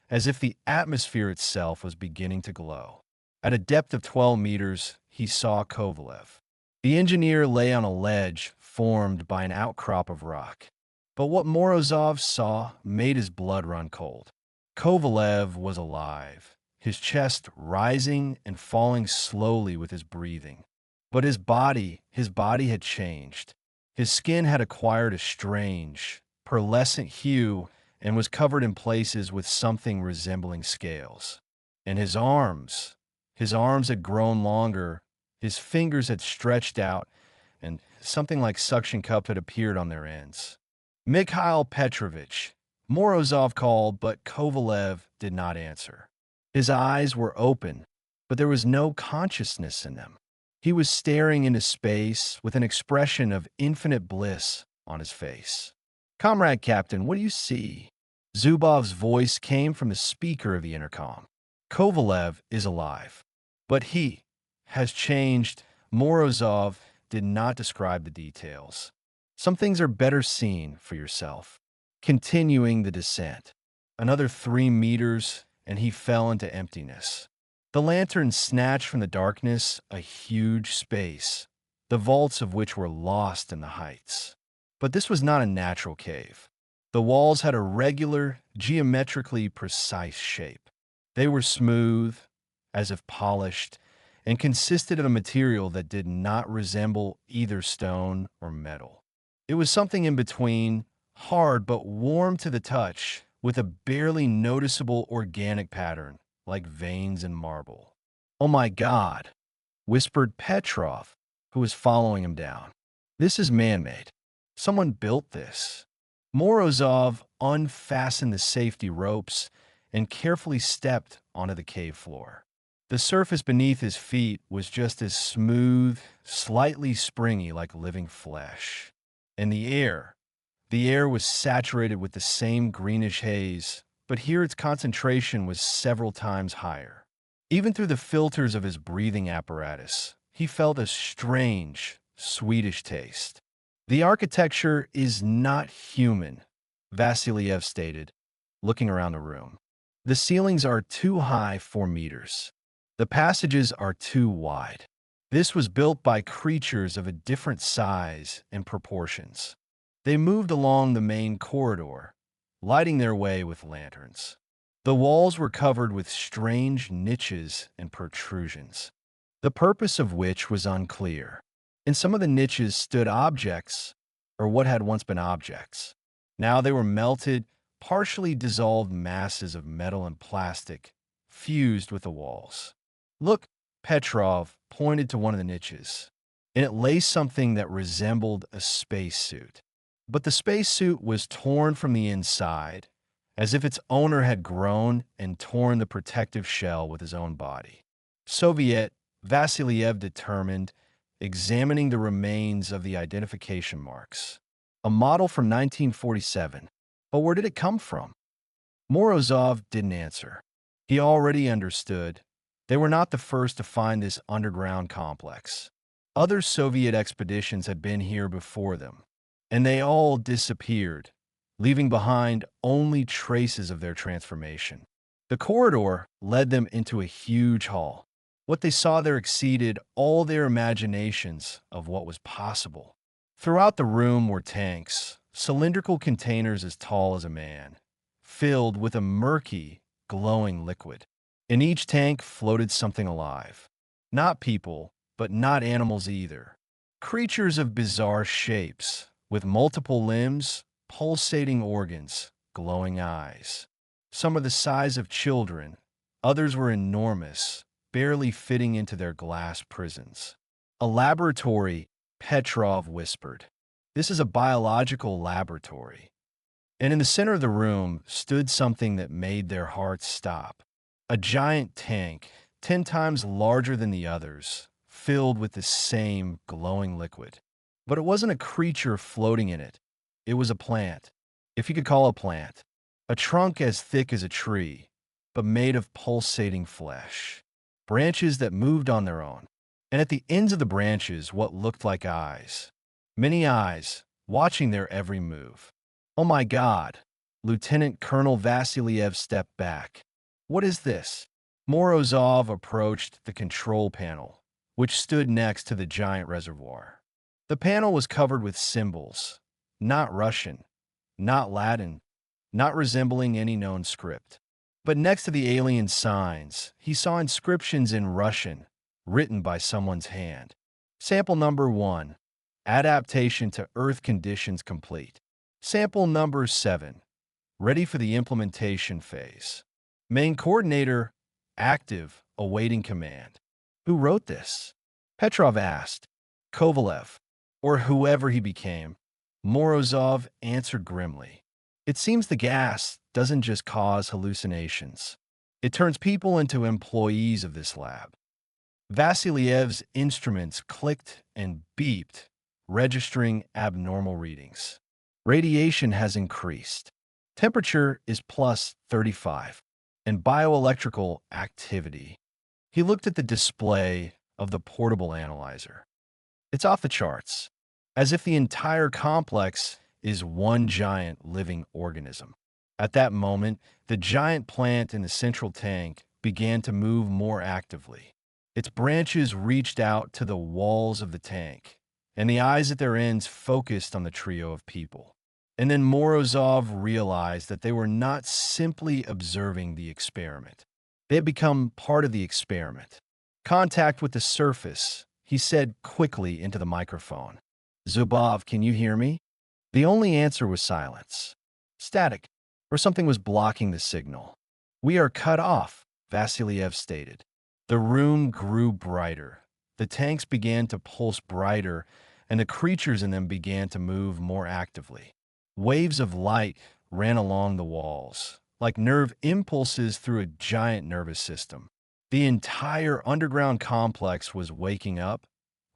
as if the atmosphere itself was beginning to glow. At a depth of 12 meters, he saw Kovalev. The engineer lay on a ledge formed by an outcrop of rock. But what Morozov saw made his blood run cold. Kovalev was alive, his chest rising and falling slowly with his breathing. But his body had changed. His skin had acquired a strange, pearlescent hue and was covered in places with something resembling scales. And his arms had grown longer, his fingers had stretched out, and something like suction cups had appeared on their ends. "Mikhail Petrovich," Morozov called, but Kovalev did not answer. His eyes were open, but there was no consciousness in them. He was staring into space with an expression of infinite bliss on his face. "Comrade Captain, what do you see?" Zubov's voice came from the speaker of the intercom. "Kovalev is alive, but he has changed." Morozov did not describe the details. "Some things are better seen for yourself." Continuing the descent. Another 3 meters, and he fell into emptiness. The lantern snatched from the darkness a huge space, the vaults of which were lost in the heights. But this was not a natural cave. The walls had a regular, geometrically precise shape. They were smooth, as if polished, and consisted of a material that did not resemble either stone or metal. It was something in between, hard but warm to the touch, with a barely noticeable organic pattern, like veins in marble. "Oh my God," whispered Petrov, who was following him down. "This is man-made. Someone built this." Morozov unfastened the safety ropes and carefully stepped onto the cave floor. The surface beneath his feet was just as smooth, slightly springy like living flesh. And the air was saturated with the same greenish haze, but here its concentration was several times higher. Even through the filters of his breathing apparatus, he felt a strange, sweetish taste. "The architecture is not human," Vasiliev stated, looking around the room. "The ceilings are too high, 4 meters. The passages are too wide. This was built by creatures of a different size and proportions. They moved along the main corridor, lighting their way with lanterns. The walls were covered with strange niches and protrusions, the purpose of which was unclear. In some of the niches stood objects, or what had once been objects. Now they were melted, partially dissolved masses of metal and plastic, fused with the walls. Look, Petrov pointed to one of the niches. In it lay something that resembled a spacesuit. But the spacesuit was torn from the inside, as if its owner had grown and torn the protective shell with his own body. Soviet, Vasiliev determined, examining the remains of the identification marks. A model from 1947. But where did it come from? Morozov didn't answer. He already understood. They were not the first to find this underground complex. Other Soviet expeditions had been here before them, and they all disappeared, leaving behind only traces of their transformation. The corridor led them into a huge hall. What they saw there exceeded all their imaginations of what was possible. Throughout the room were tanks, cylindrical containers as tall as a man, filled with a murky, glowing liquid. In each tank floated something alive. Not people, but not animals either. Creatures of bizarre shapes, with multiple limbs, pulsating organs, glowing eyes. Some are the size of children, others were enormous, barely fitting into their glass prisons. "A laboratory," Petrov whispered. "This is a biological laboratory." And in the center of the room stood something that made their hearts stop. A giant tank, 10 times larger than the others, filled with the same glowing liquid. But it wasn't a creature floating in it. It was a plant, if you could call a plant. A trunk as thick as a tree, but made of pulsating flesh. Branches that moved on their own. And at the ends of the branches, what looked like eyes. Many eyes, watching their every move. "Oh my God!" Lieutenant Colonel Vasiliev stepped back. "What is this?" Morozov approached the control panel, which stood next to the giant reservoir. The panel was covered with symbols, not Russian, not Latin, not resembling any known script. But next to the alien signs, he saw inscriptions in Russian, written by someone's hand. Sample number 1, adaptation to Earth conditions complete. Sample number 7, ready for the implementation phase. Main coordinator, active, awaiting command. Who wrote this? Petrov asked. Kovalev, or whoever he became. Morozov answered grimly. It seems the gas doesn't just cause hallucinations. It turns people into employees of this lab. Vasiliev's instruments clicked and beeped, registering abnormal readings. Radiation has increased. Temperature is plus 35, and bioelectrical activity. He looked at the display of the portable analyzer. It's off the charts, as if the entire complex is one giant living organism. At that moment, the giant plant in the central tank began to move more actively. Its branches reached out to the walls of the tank, and the eyes at their ends focused on the trio of people. And then Morozov realized that they were not simply observing the experiment. They had become part of the experiment, Contact with the surface, he said quickly into the microphone. Zubov, can you hear me? The only answer was silence. Static, or something was blocking the signal. We are cut off, Vasiliev stated. The room grew brighter. The tanks began to pulse brighter, and the creatures in them began to move more actively. Waves of light ran along the walls, like nerve impulses through a giant nervous system. The entire underground complex was waking up,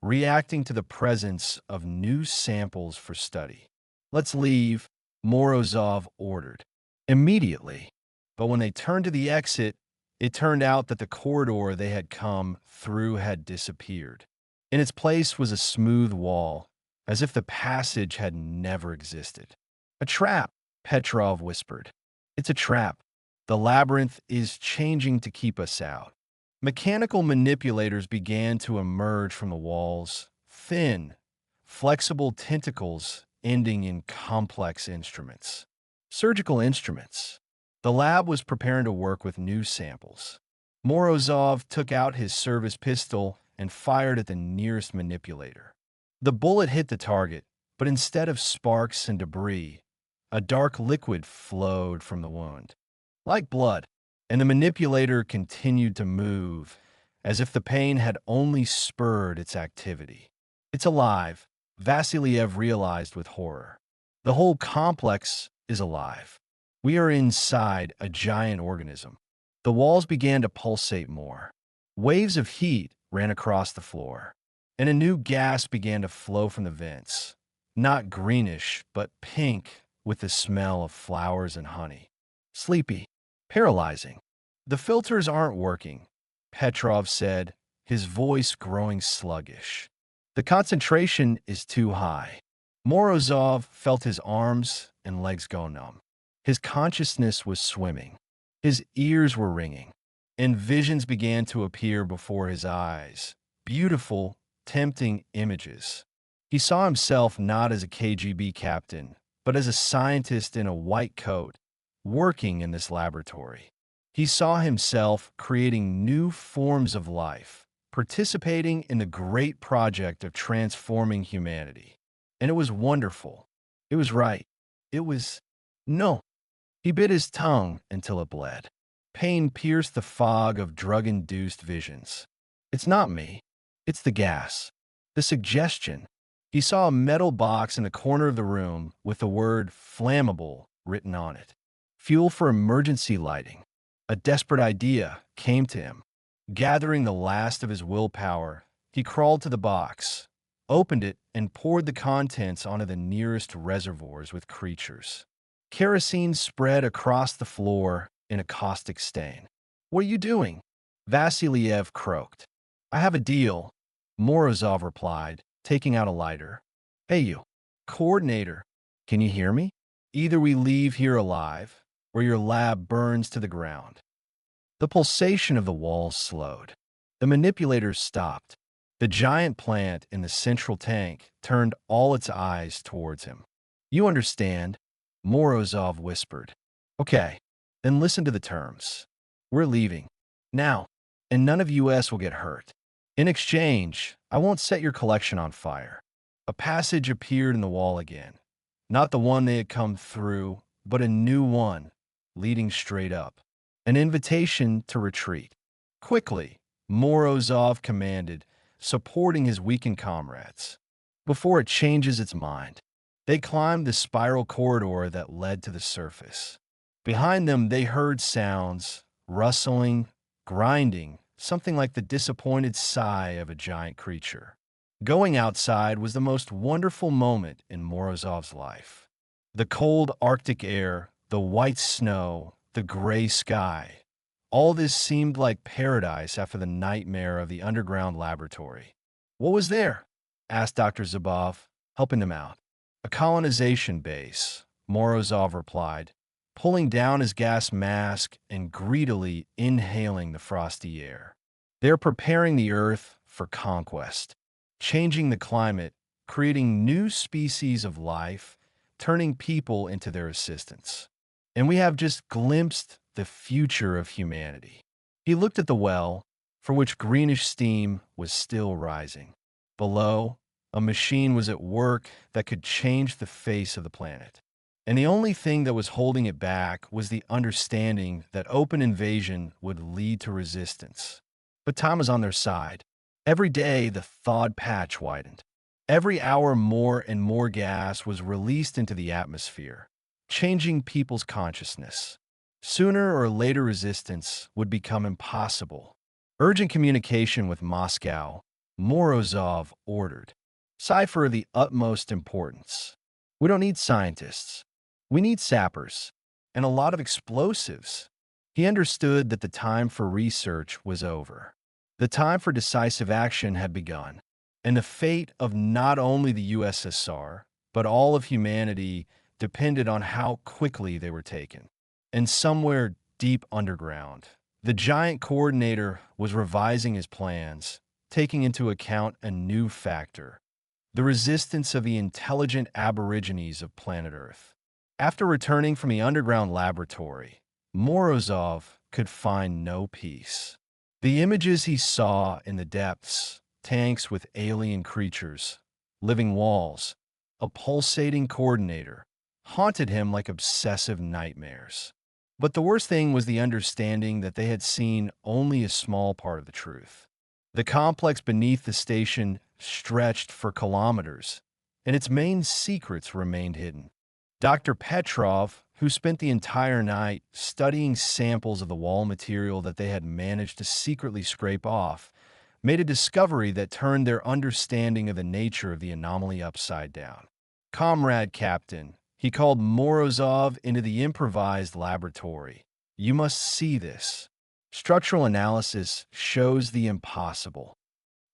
reacting to the presence of new samples for study. Let's leave, Morozov ordered. Immediately. But when they turned to the exit, it turned out that the corridor they had come through had disappeared. In its place was a smooth wall, as if the passage had never existed. A trap, Petrov whispered. It's a trap. The labyrinth is changing to keep us out. Mechanical manipulators began to emerge from the walls, thin, flexible tentacles ending in complex instruments. Surgical instruments. The lab was preparing to work with new samples. Morozov took out his service pistol and fired at the nearest manipulator. The bullet hit the target, but instead of sparks and debris, a dark liquid flowed from the wound, like blood, and the manipulator continued to move, as if the pain had only spurred its activity. It's alive, Vasiliev realized with horror. The whole complex is alive. We are inside a giant organism. The walls began to pulsate more. Waves of heat ran across the floor, and a new gas began to flow from the vents, not greenish, but pink with the smell of flowers and honey. Sleepy, paralyzing. The filters aren't working, Petrov said, his voice growing sluggish. The concentration is too high. Morozov felt his arms and legs go numb. His consciousness was swimming. His ears were ringing, and visions began to appear before his eyes. Beautiful, tempting images. He saw himself not as a KGB captain, but as a scientist in a white coat, working in this laboratory. He saw himself creating new forms of life, participating in the great project of transforming humanity. And it was wonderful. It was right. It was... No. He bit his tongue until it bled. Pain pierced the fog of drug-induced visions. It's not me. It's the gas. The suggestion. He saw a metal box in the corner of the room with the word flammable written on it. Fuel for emergency lighting. A desperate idea came to him. Gathering the last of his willpower, he crawled to the box, opened it, and poured the contents onto the nearest reservoirs with creatures. Kerosene spread across the floor in a caustic stain. What are you doing? Vasiliev croaked. I have a deal, Morozov replied, taking out a lighter. Hey you, coordinator, can you hear me? Either we leave here alive, or your lab burns to the ground. The pulsation of the walls slowed. The manipulators stopped. The giant plant in the central tank turned all its eyes towards him. You understand, Morozov whispered. Okay, then listen to the terms. We're leaving. Now, and none of US will get hurt. In exchange, I won't set your collection on fire. A passage appeared in the wall again. Not the one they had come through, but a new one, leading straight up. An invitation to retreat. Quickly, Morozov commanded, supporting his weakened comrades. Before it changes its mind. They climbed the spiral corridor that led to the surface. Behind them, they heard sounds, rustling, grinding, something like the disappointed sigh of a giant creature. Going outside was the most wonderful moment in Morozov's life. The cold Arctic air, the white snow, the gray sky. All this seemed like paradise after the nightmare of the underground laboratory. What was there? Asked Dr. Zubov, helping them out. A colonization base, Morozov replied, pulling down his gas mask and greedily inhaling the frosty air. They're preparing the Earth for conquest, changing the climate, creating new species of life, turning people into their assistants. And we have just glimpsed the future of humanity. He looked at the well, for which greenish steam was still rising. Below, a machine was at work that could change the face of the planet. And the only thing that was holding it back was the understanding that open invasion would lead to resistance. But time was on their side. Every day, the thawed patch widened. Every hour, more and more gas was released into the atmosphere, changing people's consciousness. Sooner or later, resistance would become impossible. Urgent communication with Moscow, Morozov ordered. Cipher of the utmost importance. We don't need scientists. We need sappers and a lot of explosives. He understood that the time for research was over. The time for decisive action had begun, and the fate of not only the USSR, but all of humanity depended on how quickly they were taken. And somewhere deep underground, the giant coordinator was revising his plans, taking into account a new factor: the resistance of the intelligent aborigines of planet Earth. After returning from the underground laboratory, Morozov could find no peace. The images he saw in the depths, tanks with alien creatures, living walls, a pulsating coordinator, haunted him like obsessive nightmares. But the worst thing was the understanding that they had seen only a small part of the truth. The complex beneath the station stretched for kilometers, and its main secrets remained hidden. Dr. Petrov, who spent the entire night studying samples of the wall material that they had managed to secretly scrape off, made a discovery that turned their understanding of the nature of the anomaly upside down. "Comrade Captain," he called Morozov into the improvised laboratory. "You must see this. Structural analysis shows the impossible."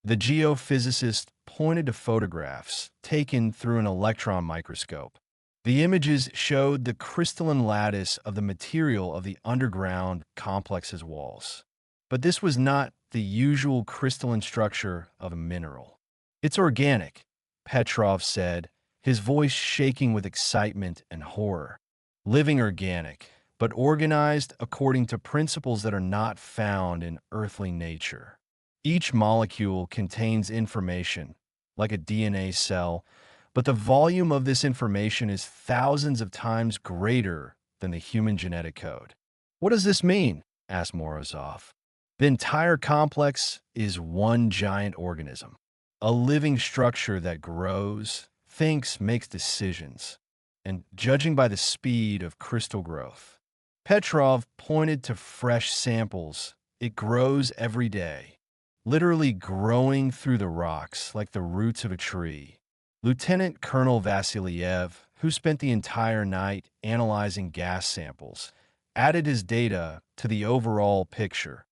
The geophysicist pointed to photographs taken through an electron microscope. The images showed the crystalline lattice of the material of the underground complex's walls. But this was not the usual crystalline structure of a mineral. "It's organic," Petrov said, his voice shaking with excitement and horror. "Living organic, but organized according to principles that are not found in earthly nature. Each molecule contains information, like a DNA cell, but the volume of this information is thousands of times greater than the human genetic code." "What does this mean?" asked Morozov. "The entire complex is one giant organism, a living structure that grows, thinks, makes decisions, and judging by the speed of crystal growth." Petrov pointed to fresh samples. "It grows every day, literally growing through the rocks like the roots of a tree." Lieutenant Colonel Vasilyev, who spent the entire night analyzing gas samples, added his data to the overall picture.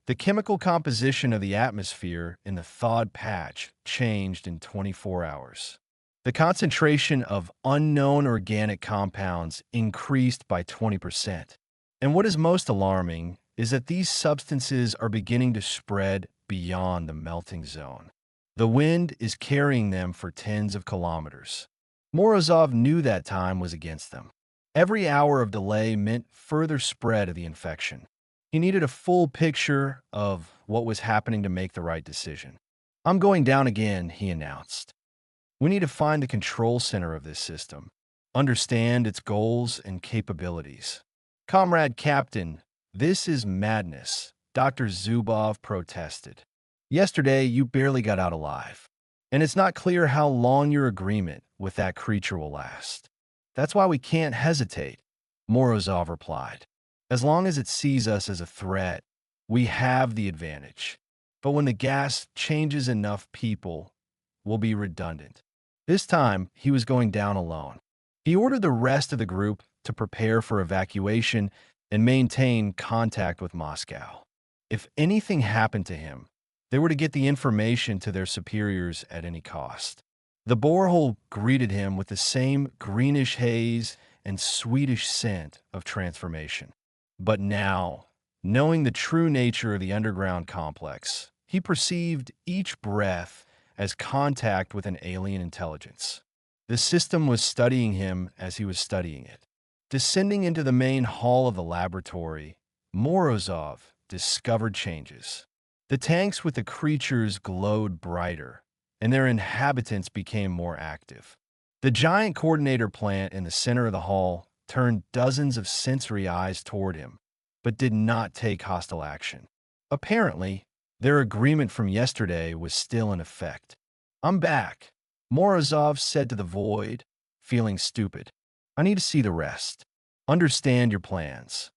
The chemical composition of the atmosphere in the thawed patch changed in 24 hours. The concentration of unknown organic compounds increased by 20%. And what is most alarming is that these substances are beginning to spread beyond the melting zone. The wind is carrying them for tens of kilometers. Morozov knew that time was against them. Every hour of delay meant further spread of the infection. He needed a full picture of what was happening to make the right decision. "I'm going down again," he announced. "We need to find the control center of this system, understand its goals and capabilities." "Comrade Captain, this is madness," Dr. Zubov protested. "Yesterday, you barely got out alive, and it's not clear how long your agreement with that creature will last." "That's why we can't hesitate," Morozov replied. "As long as it sees us as a threat, we have the advantage. But when the gas changes enough, people will be redundant." This time, he was going down alone. He ordered the rest of the group to prepare for evacuation and maintain contact with Moscow. If anything happened to him, they were to get the information to their superiors at any cost. The borehole greeted him with the same greenish haze and sweetish scent of transformation. But now, knowing the true nature of the underground complex, he perceived each breath as contact with an alien intelligence. The system was studying him as he was studying it. Descending into the main hall of the laboratory, Morozov discovered changes. The tanks with the creatures glowed brighter, and their inhabitants became more active. The giant coordinator plant in the center of the hall turned dozens of sensory eyes toward him, but did not take hostile action. Apparently, their agreement from yesterday was still in effect. "I'm back," Morozov said to the void, feeling stupid. "I need to see the rest. Understand your plans."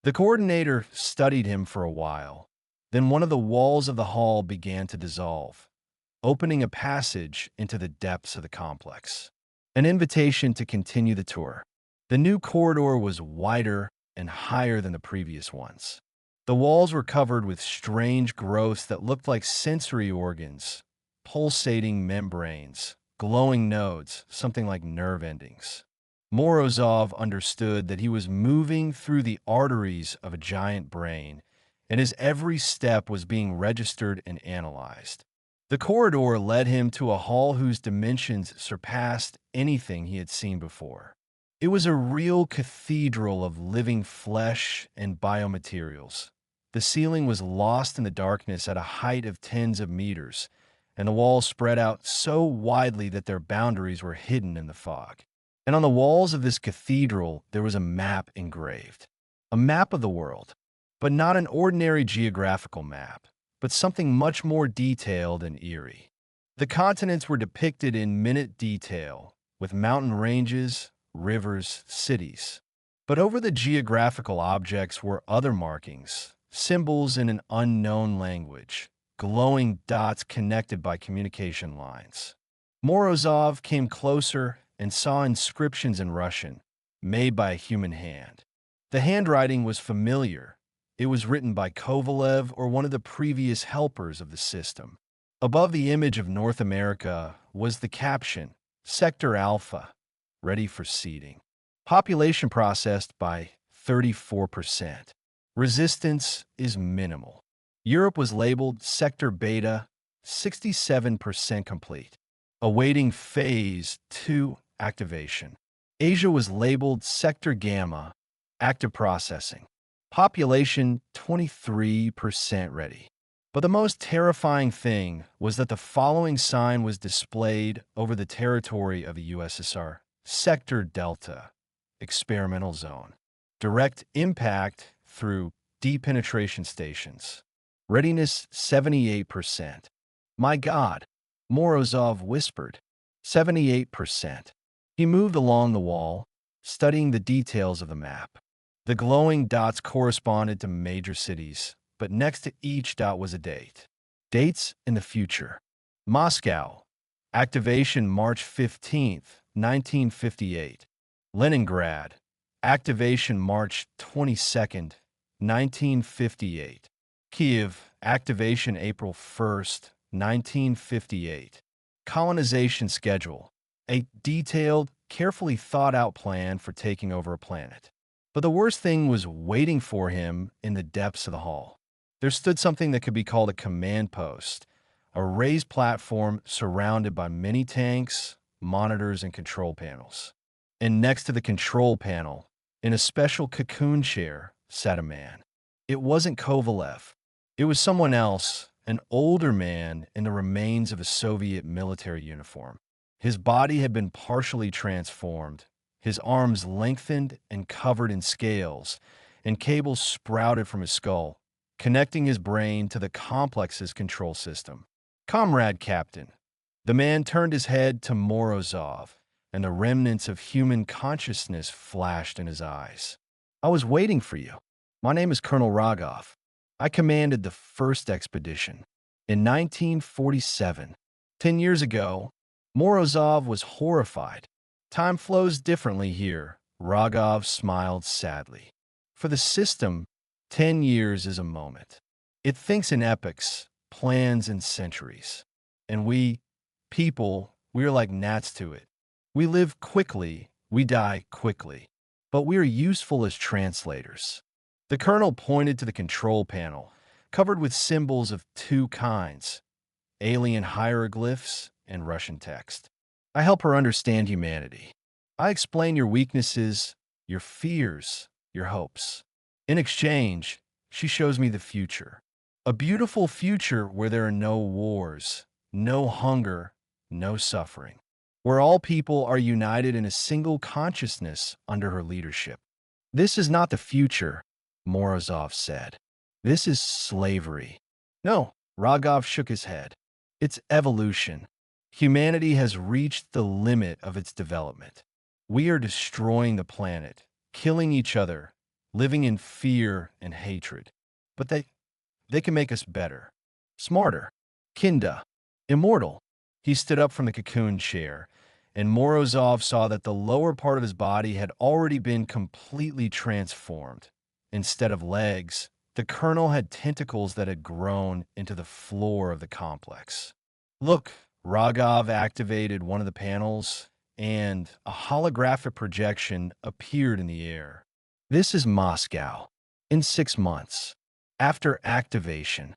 The coordinator studied him for a while. Then one of the walls of the hall began to dissolve, opening a passage into the depths of the complex. An invitation to continue the tour. The new corridor was wider and higher than the previous ones. The walls were covered with strange growths that looked like sensory organs, pulsating membranes, glowing nodes, something like nerve endings. Morozov understood that he was moving through the arteries of a giant brain, and his every step was being registered and analyzed. The corridor led him to a hall whose dimensions surpassed anything he had seen before. It was a real cathedral of living flesh and biomaterials. The ceiling was lost in the darkness at a height of tens of meters, and the walls spread out so widely that their boundaries were hidden in the fog. And on the walls of this cathedral, there was a map engraved. A map of the world, but not an ordinary geographical map, but something much more detailed and eerie. The continents were depicted in minute detail, with mountain ranges, rivers, cities. But over the geographical objects were other markings, symbols in an unknown language, glowing dots connected by communication lines. Morozov came closer and saw inscriptions in Russian, made by a human hand. The handwriting was familiar. It was written by Kovalev or one of the previous helpers of the system. Above the image of North America was the caption, Sector Alpha, ready for seeding. Population processed by 34%. Resistance is minimal. Europe was labeled Sector Beta, 67% complete. Awaiting Phase 2 activation. Asia was labeled Sector Gamma, active processing. Population 23% ready. But the most terrifying thing was that the following sign was displayed over the territory of the USSR. Sector Delta, experimental zone. Direct impact through deep penetration stations. Readiness 78%. "My God," Morozov whispered. 78%. He moved along the wall, studying the details of the map. The glowing dots corresponded to major cities, but next to each dot was a date. Dates in the future. Moscow. Activation March 15th, 1958. Leningrad. Activation March 22nd, 1958. Kiev. Activation April 1st, 1958. Colonization schedule. A detailed, carefully thought-out plan for taking over a planet. But the worst thing was waiting for him in the depths of the hall. There stood something that could be called a command post, a raised platform surrounded by many tanks, monitors, and control panels. And next to the control panel, in a special cocoon chair, sat a man. It wasn't Kovalev. It was someone else, an older man in the remains of a Soviet military uniform. His body had been partially transformed, his arms lengthened and covered in scales, and cables sprouted from his skull, connecting his brain to the complex's control system. "Comrade Captain." The man turned his head to Morozov, and the remnants of human consciousness flashed in his eyes. "I was waiting for you. My name is Colonel Rogov. I commanded the first expedition. In 1947, 10 years ago, Morozov was horrified. Time flows differently here. Rogov smiled sadly. For the system, 10 years is a moment. It thinks in epochs, plans in centuries. And we, people, we are like gnats to it. We live quickly, we die quickly. But we are useful as translators. The colonel pointed to the control panel, covered with symbols of two kinds, alien hieroglyphs and Russian text. I help her understand humanity. I explain your weaknesses, your fears, your hopes. In exchange, she shows me the future. A beautiful future where there are no wars, no hunger, no suffering, where all people are united in a single consciousness under her leadership. This is not the future, Morozov said. This is slavery. No, Rogov shook his head. It's evolution. Humanity has reached the limit of its development. We are destroying the planet, killing each other, living in fear and hatred. But they can make us better, smarter, kinda, immortal. He stood up from the cocoon chair, and Morozov saw that the lower part of his body had already been completely transformed. Instead of legs, the colonel had tentacles that had grown into the floor of the complex. Look, Rogov activated one of the panels, and a holographic projection appeared in the air. This is Moscow. In 6 months. After activation,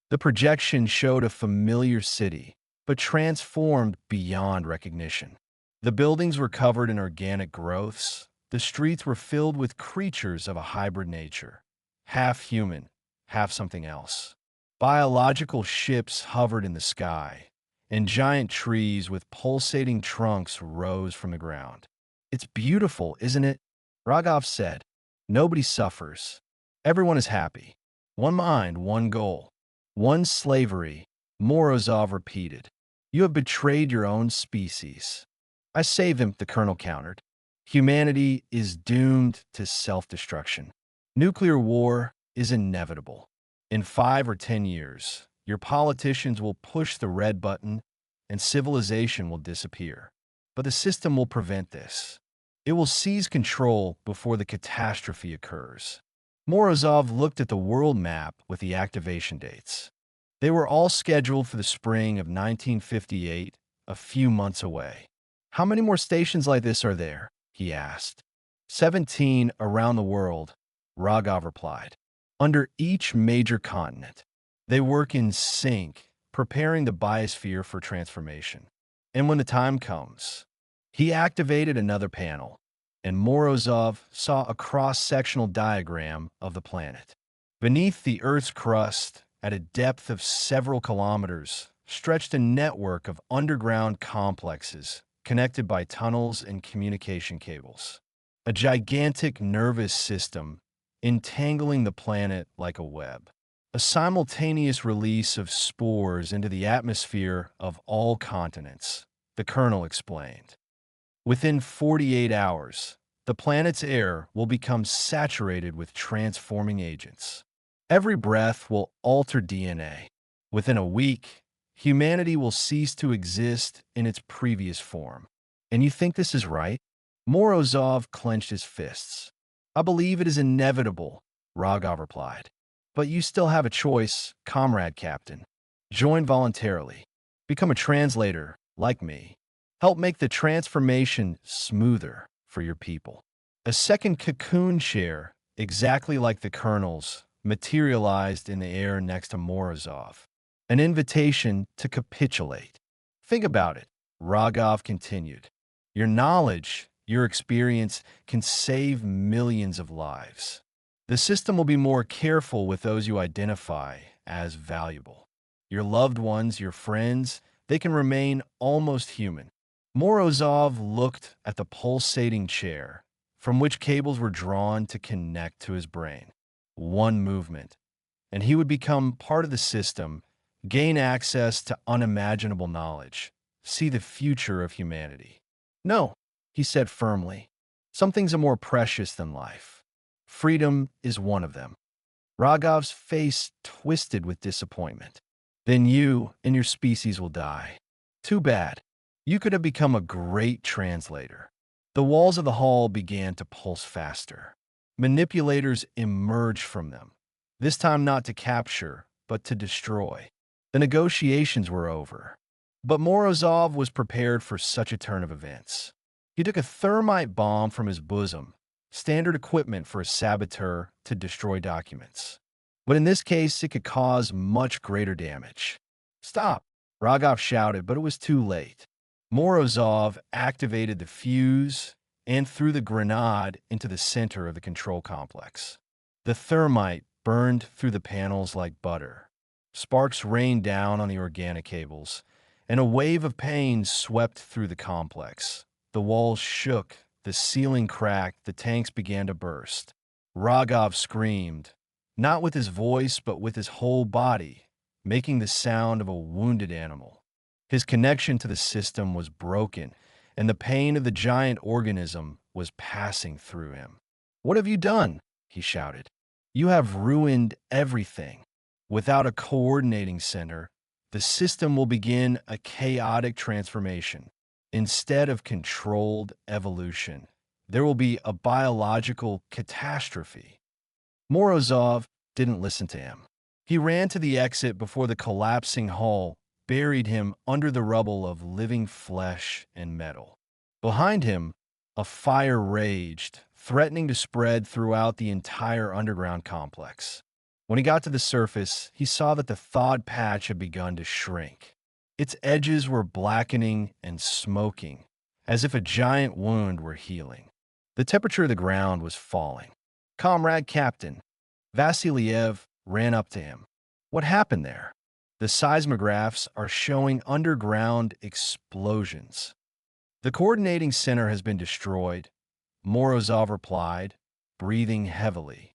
the projection showed a familiar city, but transformed beyond recognition. The buildings were covered in organic growths. The streets were filled with creatures of a hybrid nature, half human, half something else. Biological ships hovered in the sky, and giant trees with pulsating trunks rose from the ground. It's beautiful, isn't it? Rogov said. Nobody suffers. Everyone is happy. One mind, one goal. One slavery, Morozov repeated. You have betrayed your own species. I saved him, the colonel countered. Humanity is doomed to self-destruction. Nuclear war is inevitable. In 5 or 10 years, your politicians will push the red button and civilization will disappear. But the system will prevent this. It will seize control before the catastrophe occurs. Morozov looked at the world map with the activation dates. They were all scheduled for the spring of 1958, a few months away. How many more stations like this are there? He asked. 17 around the world, Rogov replied. Under each major continent. They work in sync, preparing the biosphere for transformation. And when the time comes, he activated another panel, and Morozov saw a cross-sectional diagram of the planet. Beneath the Earth's crust, at a depth of several kilometers, stretched a network of underground complexes connected by tunnels and communication cables. A gigantic nervous system entangling the planet like a web. A simultaneous release of spores into the atmosphere of all continents, the colonel explained. Within 48 hours, the planet's air will become saturated with transforming agents. Every breath will alter DNA. Within a week, humanity will cease to exist in its previous form. And you think this is right? Morozov clenched his fists. I believe it is inevitable, Rogov replied. But you still have a choice, comrade captain. Join voluntarily. Become a translator, like me. Help make the transformation smoother for your people. A second cocoon chair, exactly like the colonel's, materialized in the air next to Morozov. An invitation to capitulate. Think about it, Rogov continued. Your knowledge, your experience can save millions of lives. The system will be more careful with those you identify as valuable. Your loved ones, your friends, they can remain almost human. Morozov looked at the pulsating chair, from which cables were drawn to connect to his brain. One movement, and he would become part of the system, gain access to unimaginable knowledge, see the future of humanity. No, he said firmly, some things are more precious than life. Freedom is one of them. Rogov's face twisted with disappointment. Then you and your species will die. Too bad. You could have become a great translator. The walls of the hall began to pulse faster. Manipulators emerged from them, this time not to capture, but to destroy. The negotiations were over. But Morozov was prepared for such a turn of events. He took a thermite bomb from his bosom, standard equipment for a saboteur to destroy documents. But in this case, it could cause much greater damage. Stop, Rogov shouted, but it was too late. Morozov activated the fuse and threw the grenade into the center of the control complex. The thermite burned through the panels like butter, Sparks rained down on the organic cables, and a wave of pain swept through the complex. The walls shook, the ceiling cracked, the tanks began to burst. Rogov screamed, not with his voice but with his whole body, making the sound of a wounded animal. His connection to the system was broken, and the pain of the giant organism was passing through him. "What have you done?" he shouted. "You have ruined everything. Without a coordinating center, the system will begin a chaotic transformation. Instead of controlled evolution, there will be a biological catastrophe." Morozov didn't listen to him. He ran to the exit before the collapsing hull buried him under the rubble of living flesh and metal. Behind him, a fire raged, threatening to spread throughout the entire underground complex. When he got to the surface, he saw that the thawed patch had begun to shrink. Its edges were blackening and smoking, as if a giant wound were healing. The temperature of the ground was falling. "Comrade Captain," Vasiliev ran up to him. "What happened there?" "The seismographs are showing underground explosions." "The coordinating center has been destroyed," Morozov replied, breathing heavily.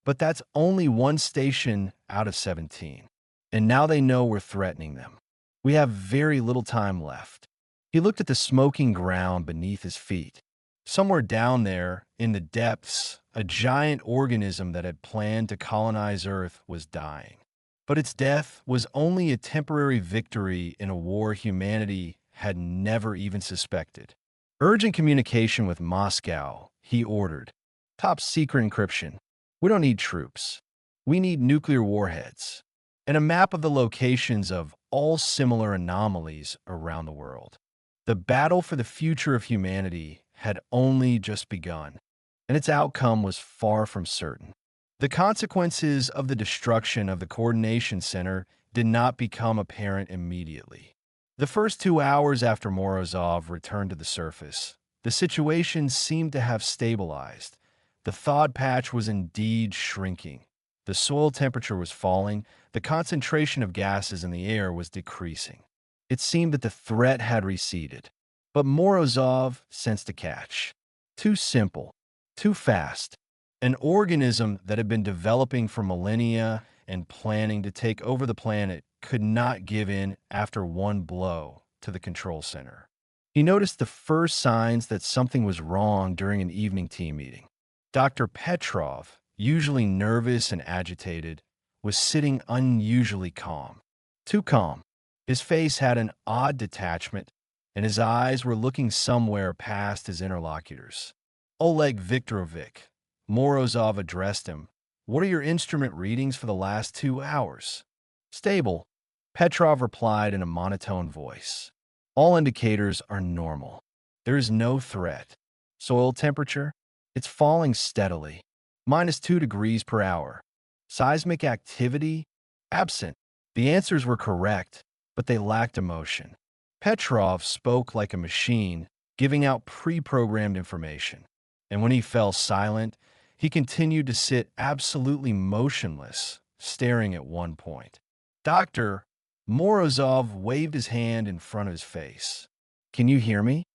"But that's only one station out of 17. And now they know we're threatening them. We have very little time left." He looked at the smoking ground beneath his feet. Somewhere down there, in the depths, a giant organism that had planned to colonize Earth was dying. But its death was only a temporary victory in a war humanity had never even suspected. "Urgent communication with Moscow," he ordered. "Top secret encryption. We don't need troops. We need nuclear warheads. And a map of the locations of all similar anomalies around the world." The battle for the future of humanity had only just begun, and its outcome was far from certain. The consequences of the destruction of the Coordination Center did not become apparent immediately. The first 2 hours after Morozov returned to the surface, the situation seemed to have stabilized. The thawed patch was indeed shrinking. The soil temperature was falling. The concentration of gases in the air was decreasing. It seemed that the threat had receded. But Morozov sensed a catch. Too simple, too fast. An organism that had been developing for millennia and planning to take over the planet could not give in after one blow to the control center. He noticed the first signs that something was wrong during an evening team meeting. Dr. Petrov, usually nervous and agitated, was sitting unusually calm. Too calm. His face had an odd detachment, and his eyes were looking somewhere past his interlocutors. "Oleg Viktorovich," Morozov addressed him, "what are your instrument readings for the last 2 hours?" "Stable," Petrov replied in a monotone voice. "All indicators are normal. There is no threat. Soil temperature? It's falling steadily. -2 degrees per hour. Seismic activity? Absent." The answers were correct, but they lacked emotion. Petrov spoke like a machine, giving out pre-programmed information. And when he fell silent, he continued to sit absolutely motionless, staring at one point. "Doctor," Morozov waved his hand in front of his face. "Can you hear me?"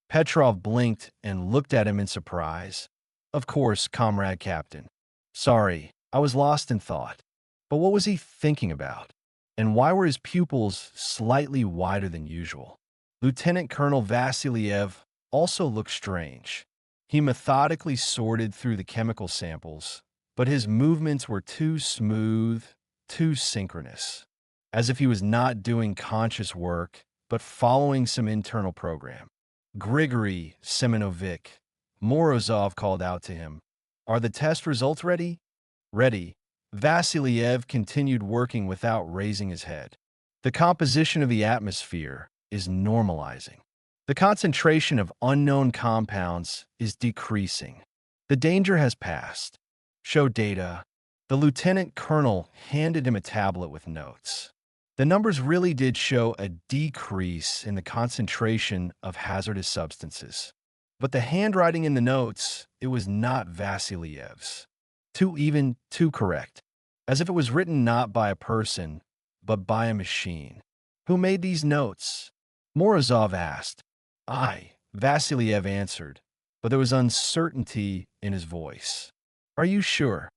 Petrov blinked and looked at him in surprise. "Of course, Comrade Captain. Sorry, I was lost in thought." But what was he thinking about? And why were his pupils slightly wider than usual? Lieutenant Colonel Vasiliev also looked strange. He methodically sorted through the chemical samples, but his movements were too smooth, too synchronous, as if he was not doing conscious work, but following some internal program. "Grigory Semenovich," Morozov called out to him. "Are the test results ready?" "Ready." Vasiliev continued working without raising his head. "The composition of the atmosphere is normalizing. The concentration of unknown compounds is decreasing. The danger has passed. Show data." The lieutenant colonel handed him a tablet with notes. The numbers really did show a decrease in the concentration of hazardous substances. But the handwriting in the notes, it was not Vasiliev's. Too even, too correct. As if it was written not by a person, but by a machine. Who made these notes? Morozov asked. I, Vasiliev answered, but there was uncertainty in his voice. Are you sure?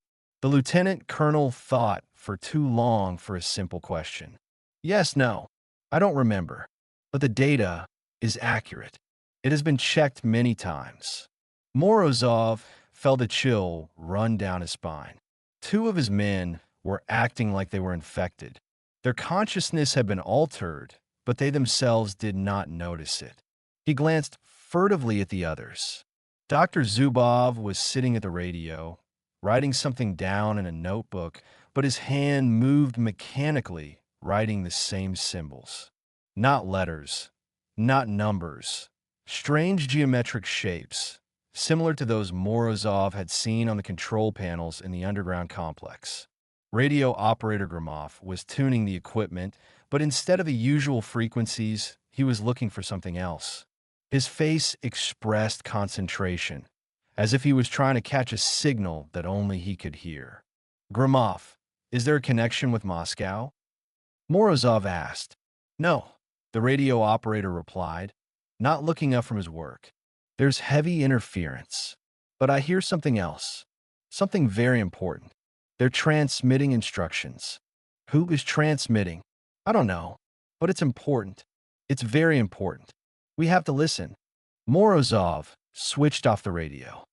The lieutenant colonel thought for too long for a simple question. Yes, no. I don't remember. But the data is accurate. It has been checked many times. Morozov felt a chill run down his spine. Two of his men were acting like they were infected. Their consciousness had been altered, but they themselves did not notice it. He glanced furtively at the others. Dr. Zubov was sitting at the radio, writing something down in a notebook, but his hand moved mechanically, writing the same symbols. Not letters, not numbers, strange geometric shapes, similar to those Morozov had seen on the control panels in the underground complex. Radio operator Gromov was tuning the equipment, but instead of the usual frequencies, he was looking for something else. His face expressed concentration, as if he was trying to catch a signal that only he could hear. Gromov, is there a connection with Moscow? Morozov asked. No, the radio operator replied, not looking up from his work. There's heavy interference, but I hear something else, something very important. They're transmitting instructions. Who is transmitting? I don't know, but it's important. It's very important. We have to listen. Morozov switched off the radio.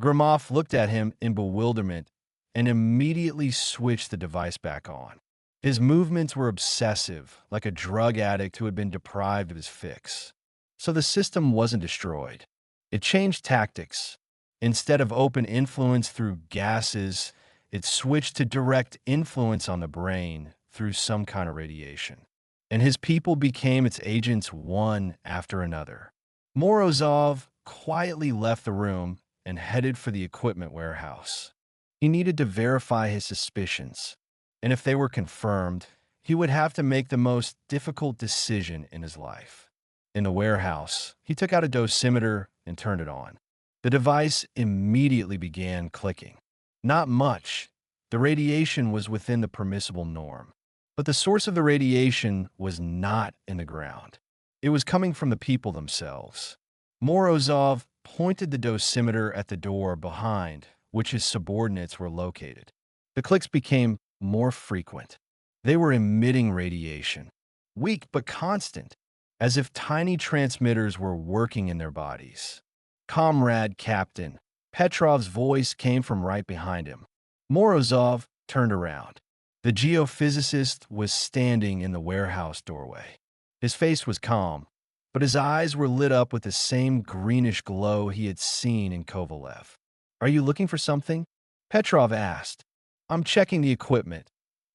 Gromov looked at him in bewilderment and immediately switched the device back on. His movements were obsessive, like a drug addict who had been deprived of his fix. So the system wasn't destroyed. It changed tactics. Instead of open influence through gases, it switched to direct influence on the brain through some kind of radiation. And his people became its agents one after another. Morozov quietly left the room and headed for the equipment warehouse. He needed to verify his suspicions, and if they were confirmed, he would have to make the most difficult decision in his life. In the warehouse, he took out a dosimeter and turned it on. The device immediately began clicking. Not much. The radiation was within the permissible norm. But the source of the radiation was not in the ground. It was coming from the people themselves. Morozov pointed the dosimeter at the door behind which his subordinates were located. The clicks became more frequent. They were emitting radiation, weak but constant, as if tiny transmitters were working in their bodies. Comrade Captain, Petrov's voice came from right behind him. Morozov turned around. The geophysicist was standing in the warehouse doorway. His face was calm, but his eyes were lit up with the same greenish glow he had seen in Kovalev. Are you looking for something? Petrov asked. I'm checking the equipment,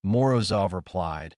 Morozov replied,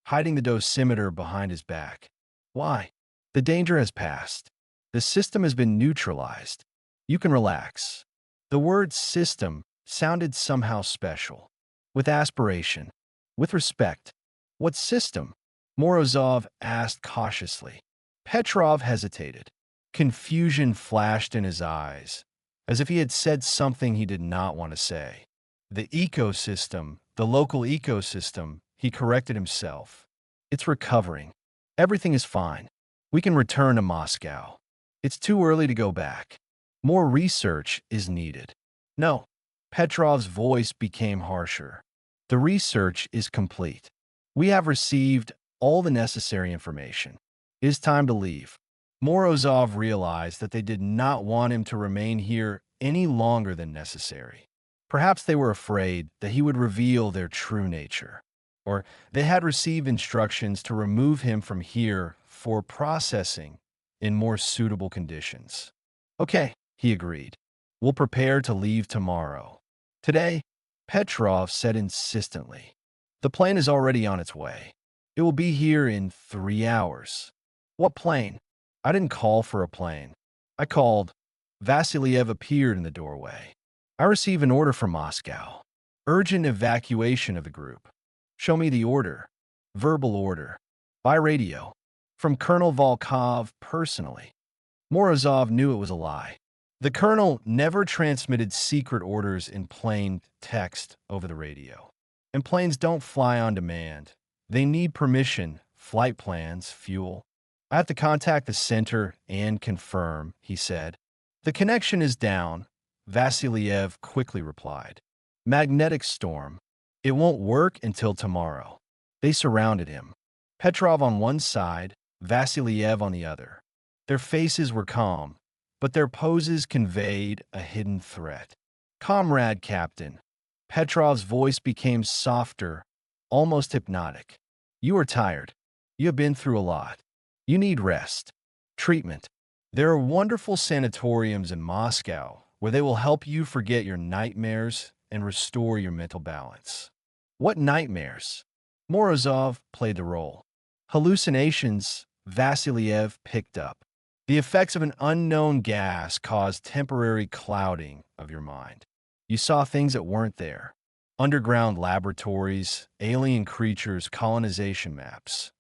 hiding the dosimeter behind his back. Why? The danger has passed. The system has been neutralized. You can relax. The word system sounded somehow special. With aspiration. With respect. What system? Morozov asked cautiously. Petrov hesitated. Confusion flashed in his eyes, as if he had said something he did not want to say. The ecosystem, the local ecosystem, he corrected himself. It's recovering. Everything is fine. We can return to Moscow. It's too early to go back. More research is needed. No. Petrov's voice became harsher. The research is complete. We have received all the necessary information. It is time to leave. Morozov realized that they did not want him to remain here any longer than necessary. Perhaps they were afraid that he would reveal their true nature, or they had received instructions to remove him from here for processing in more suitable conditions. Okay, he agreed. We'll prepare to leave tomorrow. Today, Petrov said insistently, the plane is already on its way. It will be here in 3 hours. What plane? I didn't call for a plane. I called. Vasiliev appeared in the doorway. I received an order from Moscow. Urgent evacuation of the group. Show me the order. Verbal order. By radio. From Colonel Volkov personally. Morozov knew it was a lie. The colonel never transmitted secret orders in plain text over the radio. And planes don't fly on demand. They need permission, flight plans, fuel. I have to contact the center and confirm, he said. The connection is down, Vasiliev quickly replied. Magnetic storm. It won't work until tomorrow. They surrounded him. Petrov on one side, Vasiliev on the other. Their faces were calm, but their poses conveyed a hidden threat. Comrade Captain. Petrov's voice became softer, almost hypnotic. You are tired. You have been through a lot. You need rest. Treatment. There are wonderful sanatoriums in Moscow where they will help you forget your nightmares and restore your mental balance. What nightmares? Morozov played the role. Hallucinations, Vasiliev picked up. The effects of an unknown gas caused temporary clouding of your mind. You saw things that weren't there. Underground laboratories, alien creatures, colonization maps.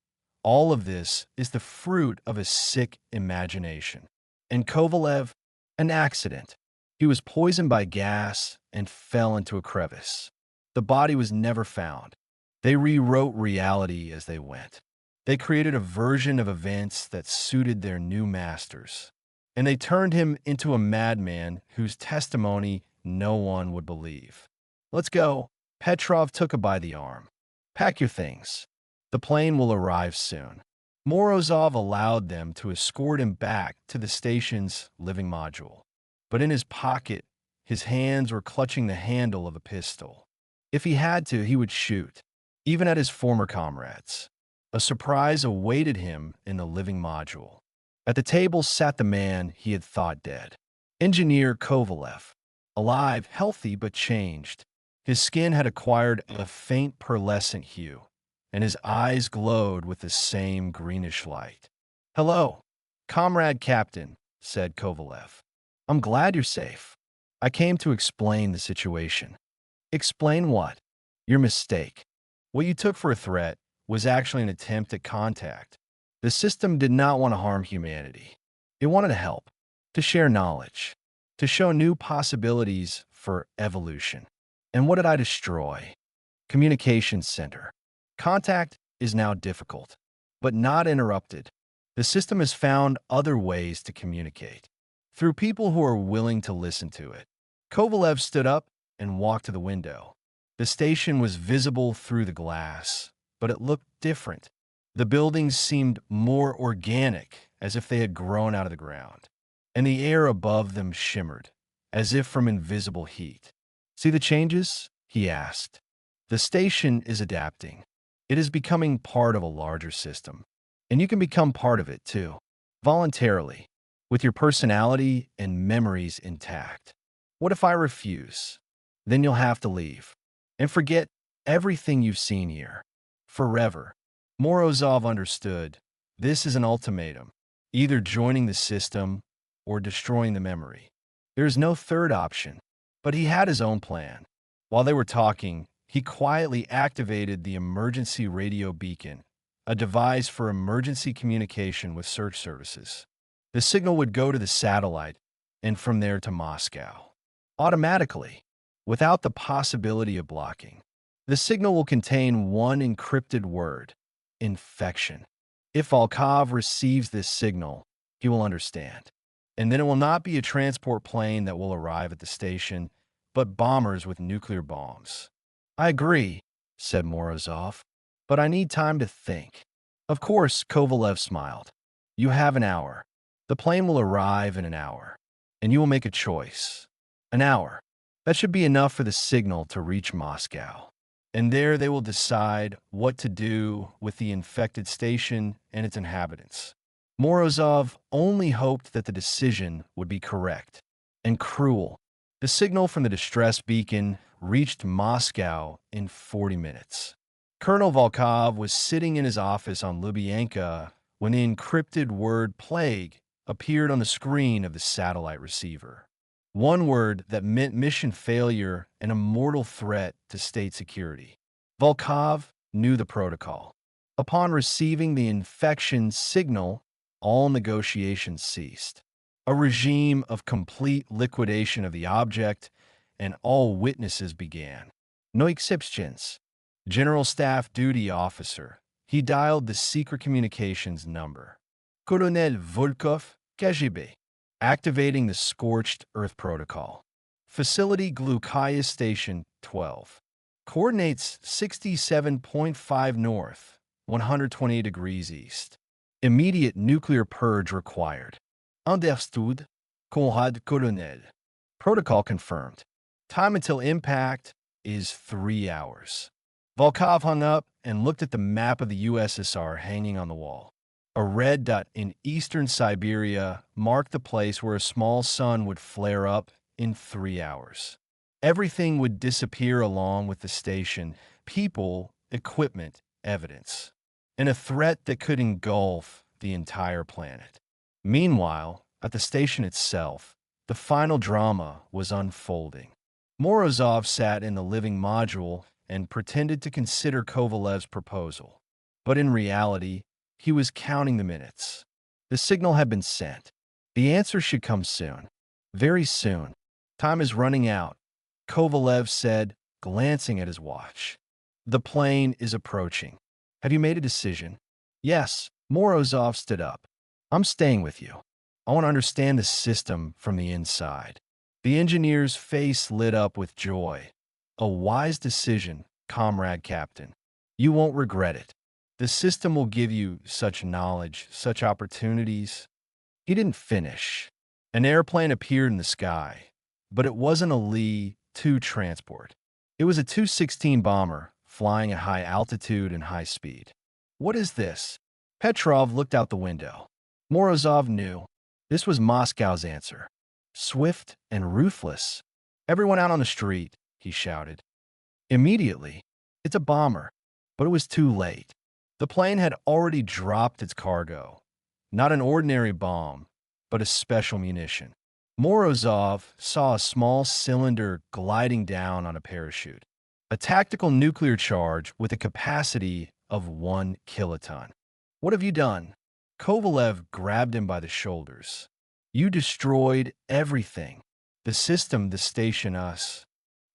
All of this is the fruit of a sick imagination. And Kovalev, an accident. He was poisoned by gas and fell into a crevice. The body was never found. They rewrote reality as they went. They created a version of events that suited their new masters. And they turned him into a madman whose testimony no one would believe. Let's go. Petrov took her by the arm. Pack your things. The plane will arrive soon. Morozov allowed them to escort him back to the station's living module. But in his pocket, his hands were clutching the handle of a pistol. If he had to, he would shoot, even at his former comrades. A surprise awaited him in the living module. At the table sat the man he had thought dead. Engineer Kovalev. Alive, healthy, but changed. His skin had acquired a faint pearlescent hue, and his eyes glowed with the same greenish light. Hello, Comrade Captain, said Kovalev. I'm glad you're safe. I came to explain the situation. Explain what? Your mistake. What you took for a threat was actually an attempt at contact. The system did not want to harm humanity. It wanted to help, to share knowledge, to show new possibilities for evolution. And what did I destroy? Communication center. Contact is now difficult, but not interrupted. The system has found other ways to communicate, through people who are willing to listen to it. Kovalev stood up and walked to the window. The station was visible through the glass, but it looked different. The buildings seemed more organic, as if they had grown out of the ground, and the air above them shimmered, as if from invisible heat. See the changes? He asked. The station is adapting. It is becoming part of a larger system, and you can become part of it too, voluntarily, with your personality and memories intact. What if I refuse? Then you'll have to leave and forget everything you've seen here. Forever. Morozov understood. This is an ultimatum, either joining the system or destroying the memory. There is no third option, but he had his own plan. While they were talking, he quietly activated the emergency radio beacon, a device for emergency communication with search services. The signal would go to the satellite and from there to Moscow. Automatically, without the possibility of blocking. The signal will contain one encrypted word: infection. If Volkov receives this signal, he will understand. And then it will not be a transport plane that will arrive at the station, but bombers with nuclear bombs. I agree, said Morozov, but I need time to think. Of course, Kovalev smiled. You have an hour. The plane will arrive in an hour, and you will make a choice. An hour. That should be enough for the signal to reach Moscow. And there they will decide what to do with the infected station and its inhabitants. Morozov only hoped that the decision would be correct and cruel. The signal from the distress beacon reached Moscow in 40 minutes. Colonel Volkov was sitting in his office on Lubyanka when the encrypted word plague appeared on the screen of the satellite receiver. One word that meant mission failure and a mortal threat to state security. Volkov knew the protocol. Upon receiving the infection signal, all negotiations ceased. A regime of complete liquidation of the object, and all witnesses began. No exceptions. General Staff Duty Officer. He dialed the secret communications number. Colonel Volkov, KGB. Activating the Scorched Earth Protocol. Facility Glukaya Station 12. Coordinates 67.5 north, 120 degrees east. Immediate nuclear purge required. Understood, Conrad Colonel. Protocol confirmed. Time until impact is 3 hours. Volkov hung up and looked at the map of the USSR hanging on the wall. A red dot in eastern Siberia marked the place where a small sun would flare up in 3 hours. Everything would disappear along with the station, people, equipment, evidence, and a threat that could engulf the entire planet. Meanwhile, at the station itself, the final drama was unfolding. Morozov sat in the living module and pretended to consider Kovalev's proposal. But in reality, he was counting the minutes. The signal had been sent. The answer should come soon. Very soon. Time is running out, Kovalev said, glancing at his watch. The plane is approaching. Have you made a decision? Yes, Morozov stood up. I'm staying with you. I want to understand the system from the inside. The engineer's face lit up with joy. A wise decision, comrade captain. You won't regret it. The system will give you such knowledge, such opportunities. He didn't finish. An airplane appeared in the sky, but it wasn't a Li-2 transport. It was a Tu-16 bomber flying at high altitude and high speed. What is this? Petrov looked out the window. Morozov knew. This was Moscow's answer. Swift and ruthless. Everyone out on the street, he shouted. Immediately. It's a bomber. But it was too late. The plane had already dropped its cargo. Not an ordinary bomb, but a special munition. Morozov saw a small cylinder gliding down on a parachute. A tactical nuclear charge with a capacity of 1 kiloton. What have you done? Kovalev grabbed him by the shoulders. You destroyed everything. The system, the station, us.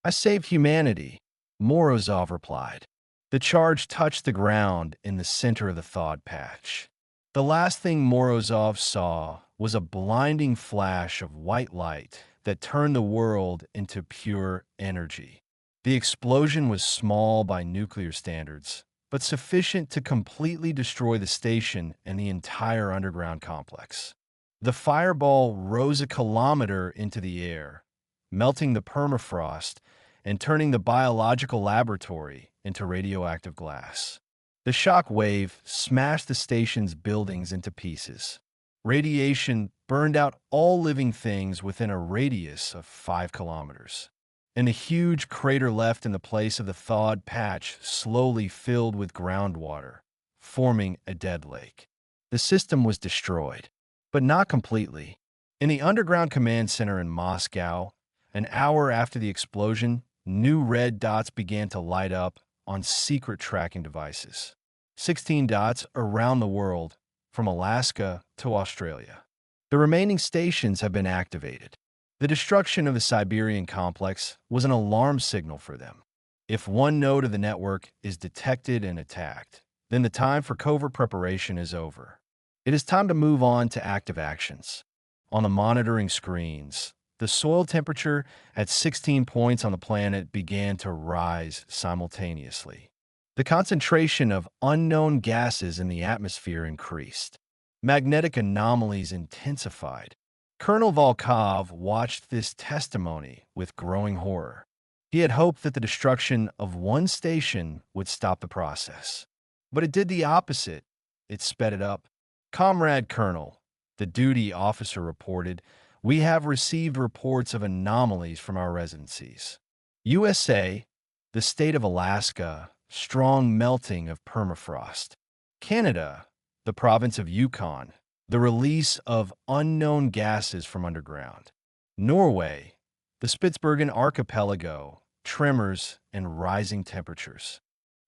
I saved humanity, Morozov replied. The charge touched the ground in the center of the thawed patch. The last thing Morozov saw was a blinding flash of white light that turned the world into pure energy. The explosion was small by nuclear standards, but sufficient to completely destroy the station and the entire underground complex. The fireball rose a kilometer into the air, melting the permafrost and turning the biological laboratory into radioactive glass. The shock wave smashed the station's buildings into pieces. Radiation burned out all living things within a radius of 5 kilometers. And a huge crater left in the place of the thawed patch slowly filled with groundwater, forming a dead lake. The system was destroyed, but not completely. In the underground command center in Moscow, an hour after the explosion, new red dots began to light up on secret tracking devices. 16 dots around the world, from Alaska to Australia. The remaining stations have been activated. The destruction of the Siberian complex was an alarm signal for them. If one node of the network is detected and attacked, then the time for covert preparation is over. It is time to move on to active actions. On the monitoring screens, the soil temperature at 16 points on the planet began to rise simultaneously. The concentration of unknown gases in the atmosphere increased. Magnetic anomalies intensified. Colonel Volkov watched this testimony with growing horror. He had hoped that the destruction of one station would stop the process. But it did the opposite. It sped it up. Comrade Colonel, the duty officer reported, we have received reports of anomalies from our residencies. USA, the state of Alaska, strong melting of permafrost. Canada, the province of Yukon, the release of unknown gases from underground. Norway, the Spitsbergen archipelago, tremors and rising temperatures.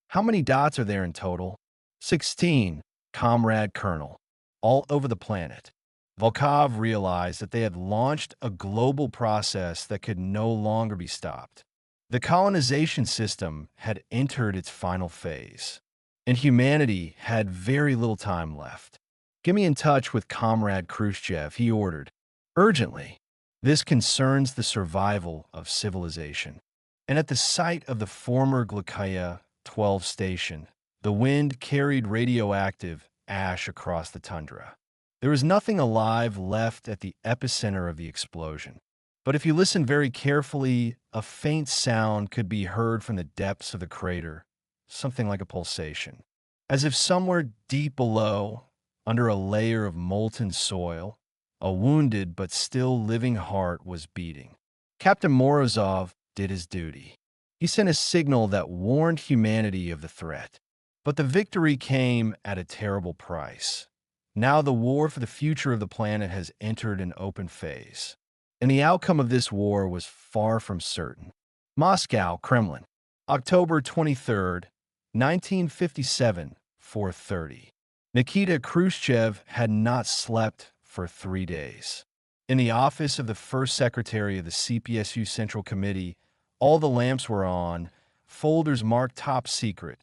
How many dots are there in total? 16, Comrade Colonel, all over the planet. Volkov realized that they had launched a global process that could no longer be stopped. The colonization system had entered its final phase, and humanity had very little time left. "Get me in touch with Comrade Khrushchev," he ordered. "Urgently. This concerns the survival of civilization." And at the site of the former Glukaya 12 station, the wind carried radioactive ash across the tundra. There was nothing alive left at the epicenter of the explosion. But if you listen very carefully, a faint sound could be heard from the depths of the crater, something like a pulsation. As if somewhere deep below, under a layer of molten soil, a wounded but still living heart was beating. Captain Morozov did his duty. He sent a signal that warned humanity of the threat. But the victory came at a terrible price. Now the war for the future of the planet has entered an open phase. And the outcome of this war was far from certain. Moscow, Kremlin, October 23rd, 1957, 4:30. Nikita Khrushchev had not slept for 3 days. In the office of the first secretary of the CPSU Central Committee, all the lamps were on, folders marked top secret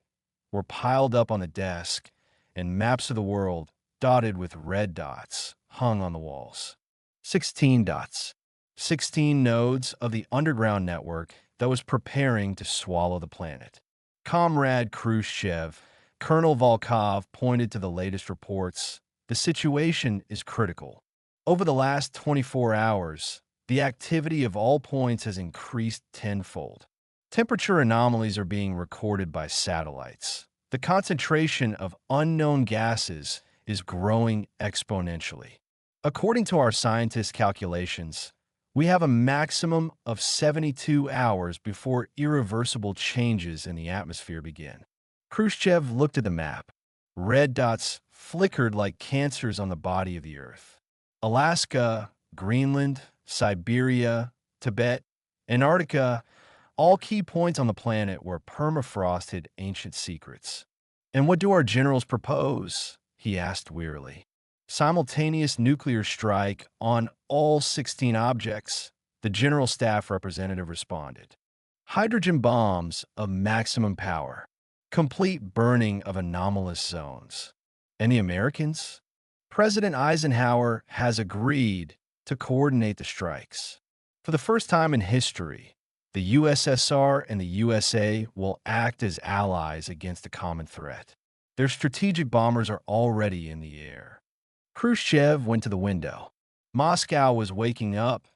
were piled up on the desk, and maps of the world, dotted with red dots, hung on the walls. 16 dots. 16 nodes of the underground network that was preparing to swallow the planet. Comrade Khrushchev, Colonel Volkov pointed to the latest reports. The situation is critical. Over the last 24 hours, the activity of all points has increased tenfold. Temperature anomalies are being recorded by satellites. The concentration of unknown gases is growing exponentially. According to our scientists' calculations, we have a maximum of 72 hours before irreversible changes in the atmosphere begin. Khrushchev looked at the map. Red dots flickered like cancers on the body of the Earth. Alaska, Greenland, Siberia, Tibet, Antarctica, all key points on the planet where permafrost hid ancient secrets. "And what do our generals propose?" he asked wearily. "Simultaneous nuclear strike on all 16 objects," the General Staff representative responded. "Hydrogen bombs of maximum power. Complete burning of anomalous zones." And the Americans? President Eisenhower has agreed to coordinate the strikes. For the first time in history, the USSR and the USA will act as allies against a common threat. Their strategic bombers are already in the air. Khrushchev went to the window. Moscow was waking up.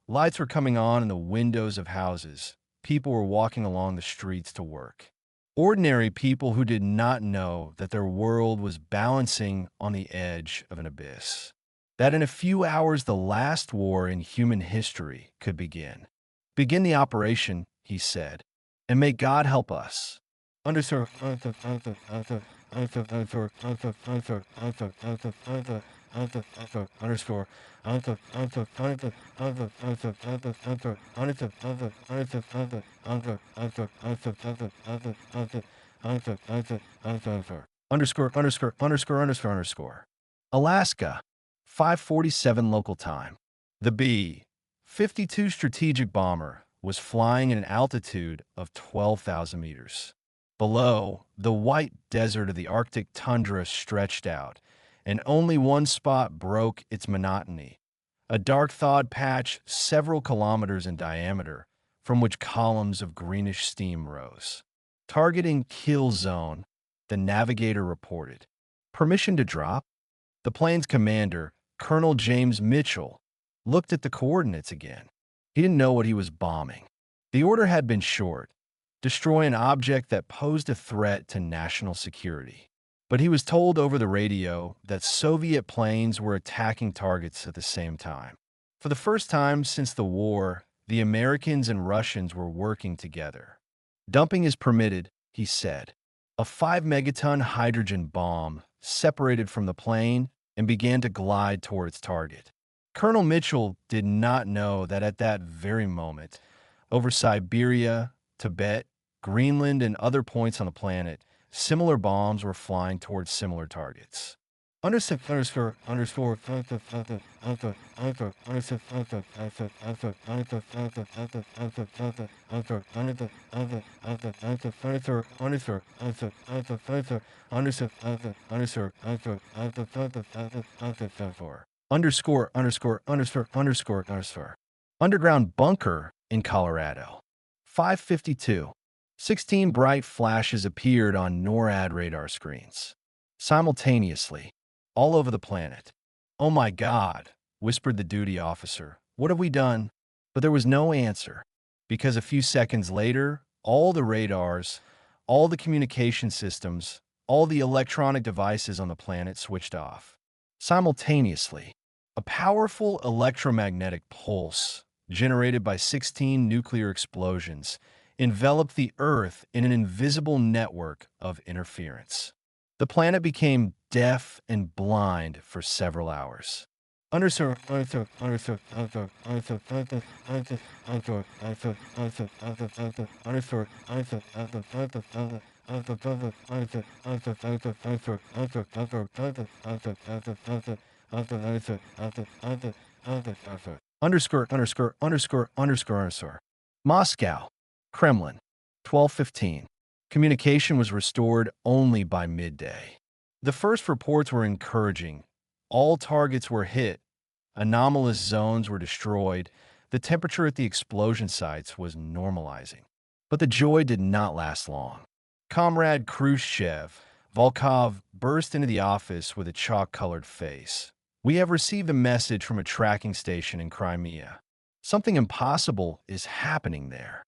Lights were coming on in the windows of houses. People were walking along the streets to work. Ordinary people who did not know that their world was balancing on the edge of an abyss. That in a few hours the last war in human history could begin. "Begin the operation," he said, "and may God help us." Understood. Underscore. Underscore. Alaska, 5:47 local time. The B-52 strategic bomber was flying at an altitude of 12,000 meters. Below, the white desert of the Arctic tundra stretched out, and only one spot broke its monotony, a dark thawed patch several kilometers in diameter from which columns of greenish steam rose. "Targeting kill zone," the navigator reported. "Permission to drop?" The plane's commander, Colonel James Mitchell, looked at the coordinates again. He didn't know what he was bombing. The order had been short: destroy an object that posed a threat to national security. But he was told over the radio that Soviet planes were attacking targets at the same time. For the first time since the war, the Americans and Russians were working together. "Dumping is permitted," he said. A 5-megaton hydrogen bomb separated from the plane and began to glide toward its target. Colonel Mitchell did not know that at that very moment, over Siberia, Tibet, Greenland, and other points on the planet, similar bombs were flying towards similar targets. Underground bunker in Colorado. 5:52. 16 bright flashes appeared on NORAD radar screens. Simultaneously, all over the planet. "Oh my God," whispered the duty officer. "What have we done?" But there was no answer, because a few seconds later, all the radars, all the communication systems, all the electronic devices on the planet switched off. Simultaneously, a powerful electromagnetic pulse, generated by 16 nuclear explosions, enveloped the Earth in an invisible network of interference. The planet became deaf and blind for several hours. Moscow, Kremlin, 12:15. Communication was restored only by midday. The first reports were encouraging. All targets were hit, anomalous zones were destroyed, the temperature at the explosion sites was normalizing. But the joy did not last long. Comrade Khrushchev, Volkov, burst into the office with a chalk-colored face. "We have received a message from a tracking station in Crimea. Something impossible is happening there."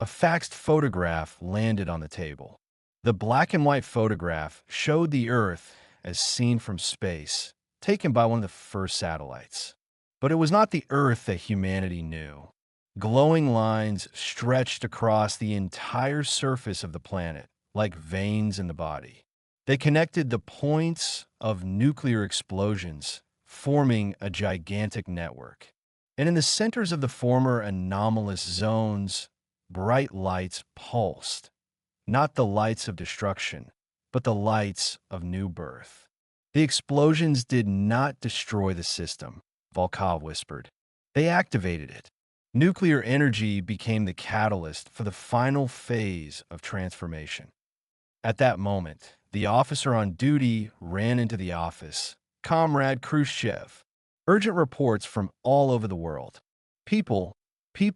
A faxed photograph landed on the table. The black and white photograph showed the Earth as seen from space, taken by one of the first satellites. But it was not the Earth that humanity knew. Glowing lines stretched across the entire surface of the planet, like veins in the body. They connected the points of nuclear explosions, forming a gigantic network. And in the centers of the former anomalous zones, bright lights pulsed, not the lights of destruction, but the lights of new birth. "The explosions did not destroy the system," Volkov whispered. "They activated it. Nuclear energy became the catalyst for the final phase of transformation." At that moment, the officer on duty ran into the office. "Comrade Khrushchev, urgent reports from all over the world. People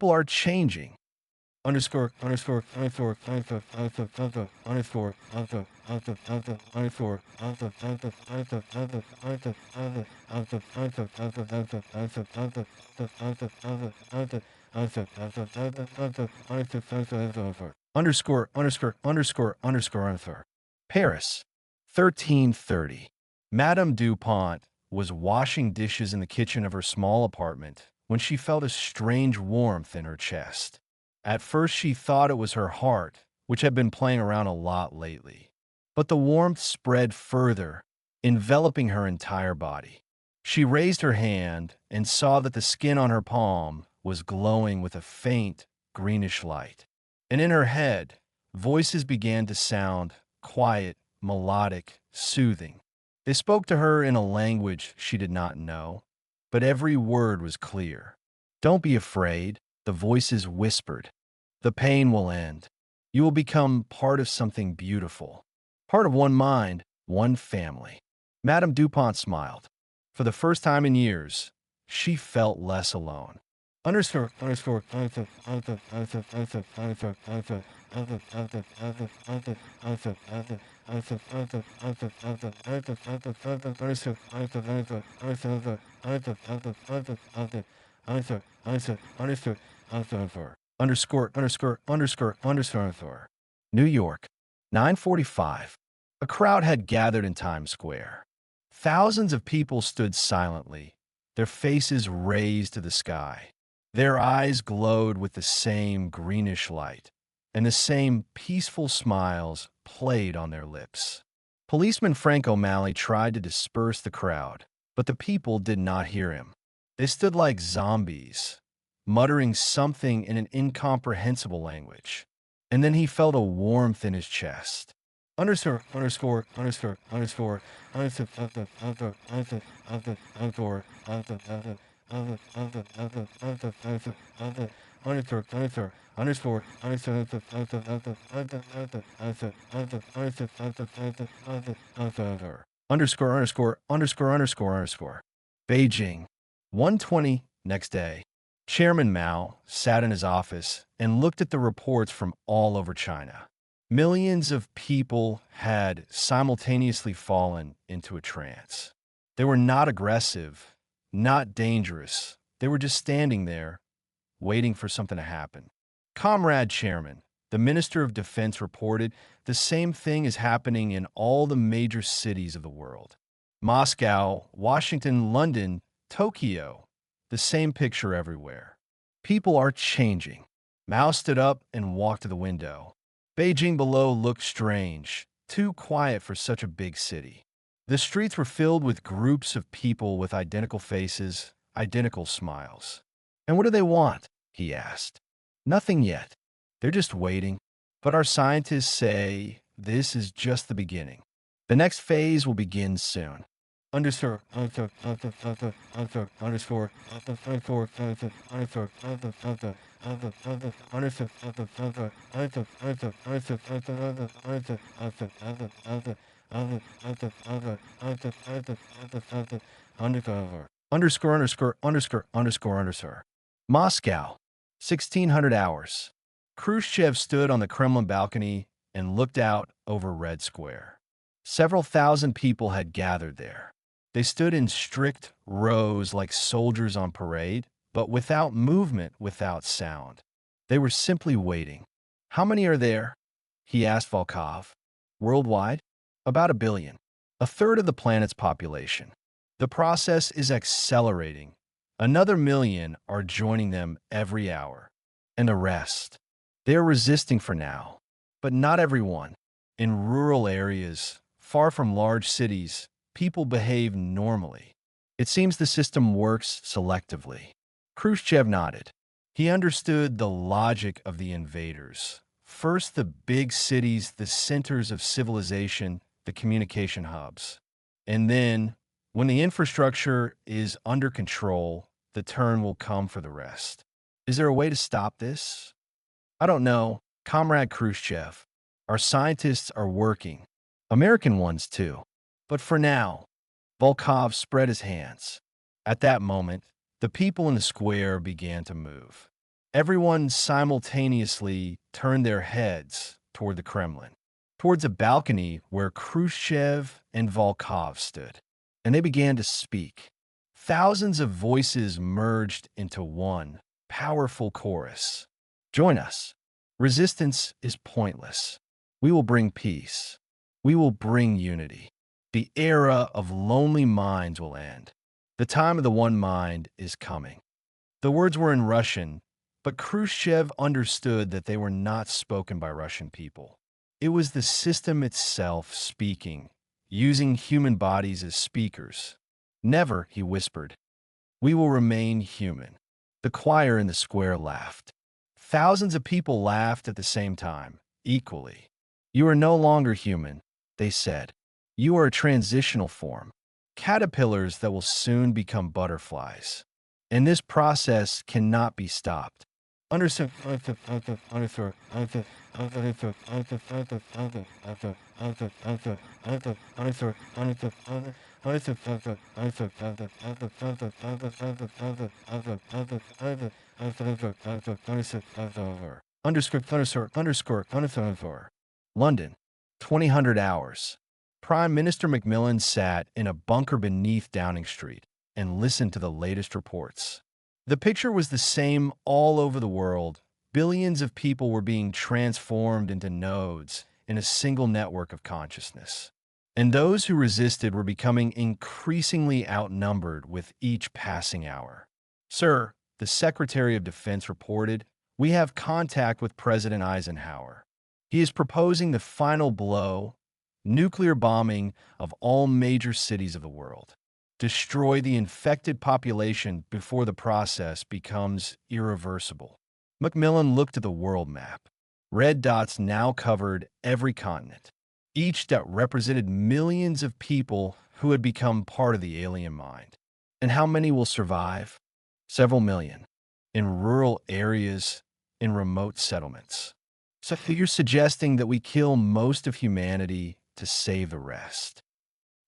are changing." Underscore, underscore, underscore, underscore, underscore, underscore, underscore, underscore, underscore, underscore, underscore. Paris, 13:30. Madame Dupont was washing dishes in the kitchen of her small apartment when she felt a strange warmth in her chest. At first, she thought it was her heart, which had been playing around a lot lately. But the warmth spread further, enveloping her entire body. She raised her hand and saw that the skin on her palm was glowing with a faint, greenish light. And in her head, voices began to sound quiet, melodic, soothing. They spoke to her in a language she did not know, but every word was clear. "Don't be afraid," the voices whispered. "The pain will end. You will become part of something beautiful. Part of one mind, one family." Madame Dupont smiled. For the first time in years, she felt less alone. Underscore, underscore, underscore, underscore, underscore, underscore, underscore, underscore, underscore, underscore, underscore, underscore, New York, 9:45. A crowd had gathered in Times Square. Thousands of people stood silently, their faces raised to the sky. Their eyes glowed with the same greenish light, and the same peaceful smiles played on their lips. Policeman Frank O'Malley tried to disperse the crowd, but the people did not hear him. They stood like zombies, muttering something in an incomprehensible language. And then he felt a warmth in his chest. underscore underscore underscore underscore underscore underscore underscore underscore. Beijing, 1:20 next day. Chairman Mao sat in his office and looked at the reports from all over China. Millions of people had simultaneously fallen into a trance. They were not aggressive, not dangerous. They were just standing there, waiting for something to happen. Comrade Chairman, the Minister of Defense reported, the same thing is happening in all the major cities of the world. Moscow, Washington, London, Tokyo, the same picture everywhere. People are changing. Mao stood up and walked to the window. Beijing below looked strange, too quiet for such a big city. The streets were filled with groups of people with identical faces, identical smiles. And what do they want? He asked. Nothing yet. They're just waiting. But our scientists say this is just the beginning. The next phase will begin soon. Underscore, underscore, underscore, underscore, underscore, underscore, underscore, underscore. Moscow, 1600 hours. Khrushchev stood on the Kremlin balcony and looked out over Red Square. Several thousand people had gathered there. They stood in strict rows like soldiers on parade, but without movement, without sound. They were simply waiting. How many are there? He asked Volkov. Worldwide? About 1 billion. A third of the planet's population. The process is accelerating. Another 1 million are joining them every hour. And the rest. They are resisting for now. But not everyone. In rural areas, far from large cities, people behave normally. It seems the system works selectively. Khrushchev nodded. He understood the logic of the invaders. First, the big cities, the centers of civilization, the communication hubs. And then, when the infrastructure is under control, the turn will come for the rest. Is there a way to stop this? I don't know, Comrade Khrushchev. Our scientists are working. American ones, too. But for now, Volkov spread his hands. At that moment, the people in the square began to move. Everyone simultaneously turned their heads toward the Kremlin, towards a balcony where Khrushchev and Volkov stood. And they began to speak. Thousands of voices merged into one powerful chorus. Join us. Resistance is pointless. We will bring peace. We will bring unity. The era of lonely minds will end. The time of the one mind is coming. The words were in Russian, but Khrushchev understood that they were not spoken by Russian people. It was the system itself speaking, using human bodies as speakers. Never, he whispered, we will remain human. The choir in the square laughed. Thousands of people laughed at the same time, equally. You are no longer human, they said. You are a transitional form, caterpillars that will soon become butterflies. And this process cannot be stopped. Understood. London, 2000 hours. Prime Minister Macmillan sat in a bunker beneath Downing Street and listened to the latest reports. The picture was the same all over the world. Billions of people were being transformed into nodes in a single network of consciousness. And those who resisted were becoming increasingly outnumbered with each passing hour. Sir, the Secretary of Defense reported, we have contact with President Eisenhower. He is proposing the final blow, nuclear bombing of all major cities of the world. Destroy the infected population before the process becomes irreversible. Macmillan looked at the world map. Red dots now covered every continent. each that represented millions of people who had become part of the alien mind. And how many will survive? Several million. In rural areas, in remote settlements. So you're suggesting that we kill most of humanity to save the rest.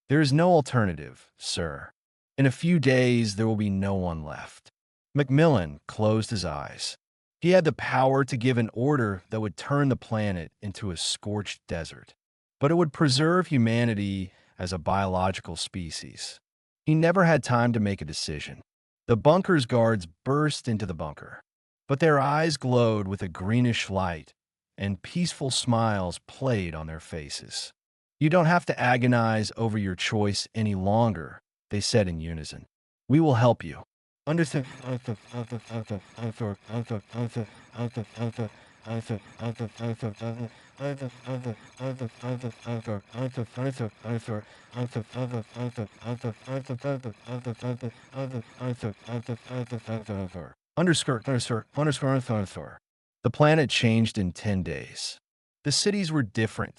There is no alternative, sir. In a few days, there will be no one left. Macmillan closed his eyes. He had the power to give an order that would turn the planet into a scorched desert, but it would preserve humanity as a biological species. He never had time to make a decision. The bunker's guards burst into the bunker, but their eyes glowed with a greenish light, and peaceful smiles played on their faces. You don't have to agonize over your choice any longer, they said in unison. We will help you. Understand? The planet changed in 10 days. The cities were different.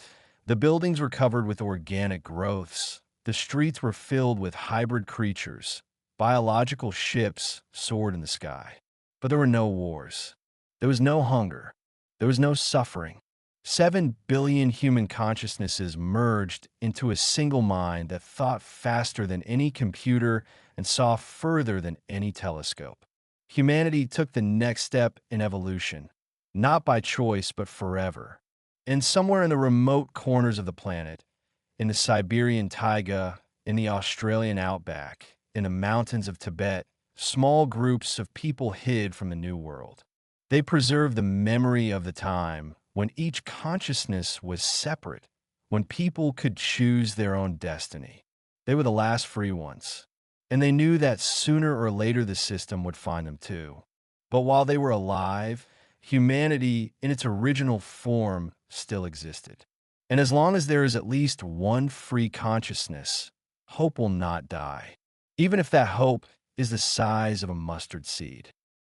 The buildings were covered with organic growths. The streets were filled with hybrid creatures. Biological ships soared in the sky. But there were no wars. There was no hunger. There was no suffering. 7 billion human consciousnesses merged into a single mind that thought faster than any computer and saw further than any telescope. Humanity took the next step in evolution, not by choice but forever. And somewhere in the remote corners of the planet, in the Siberian taiga, in the Australian outback, in the mountains of Tibet, small groups of people hid from the New World. They preserved the memory of the time when each consciousness was separate, when people could choose their own destiny. They were the last free ones, and they knew that sooner or later the system would find them too. But while they were alive, humanity in its original form still existed. And as long as there is at least one free consciousness, hope will not die, even if that hope is the size of a mustard seed.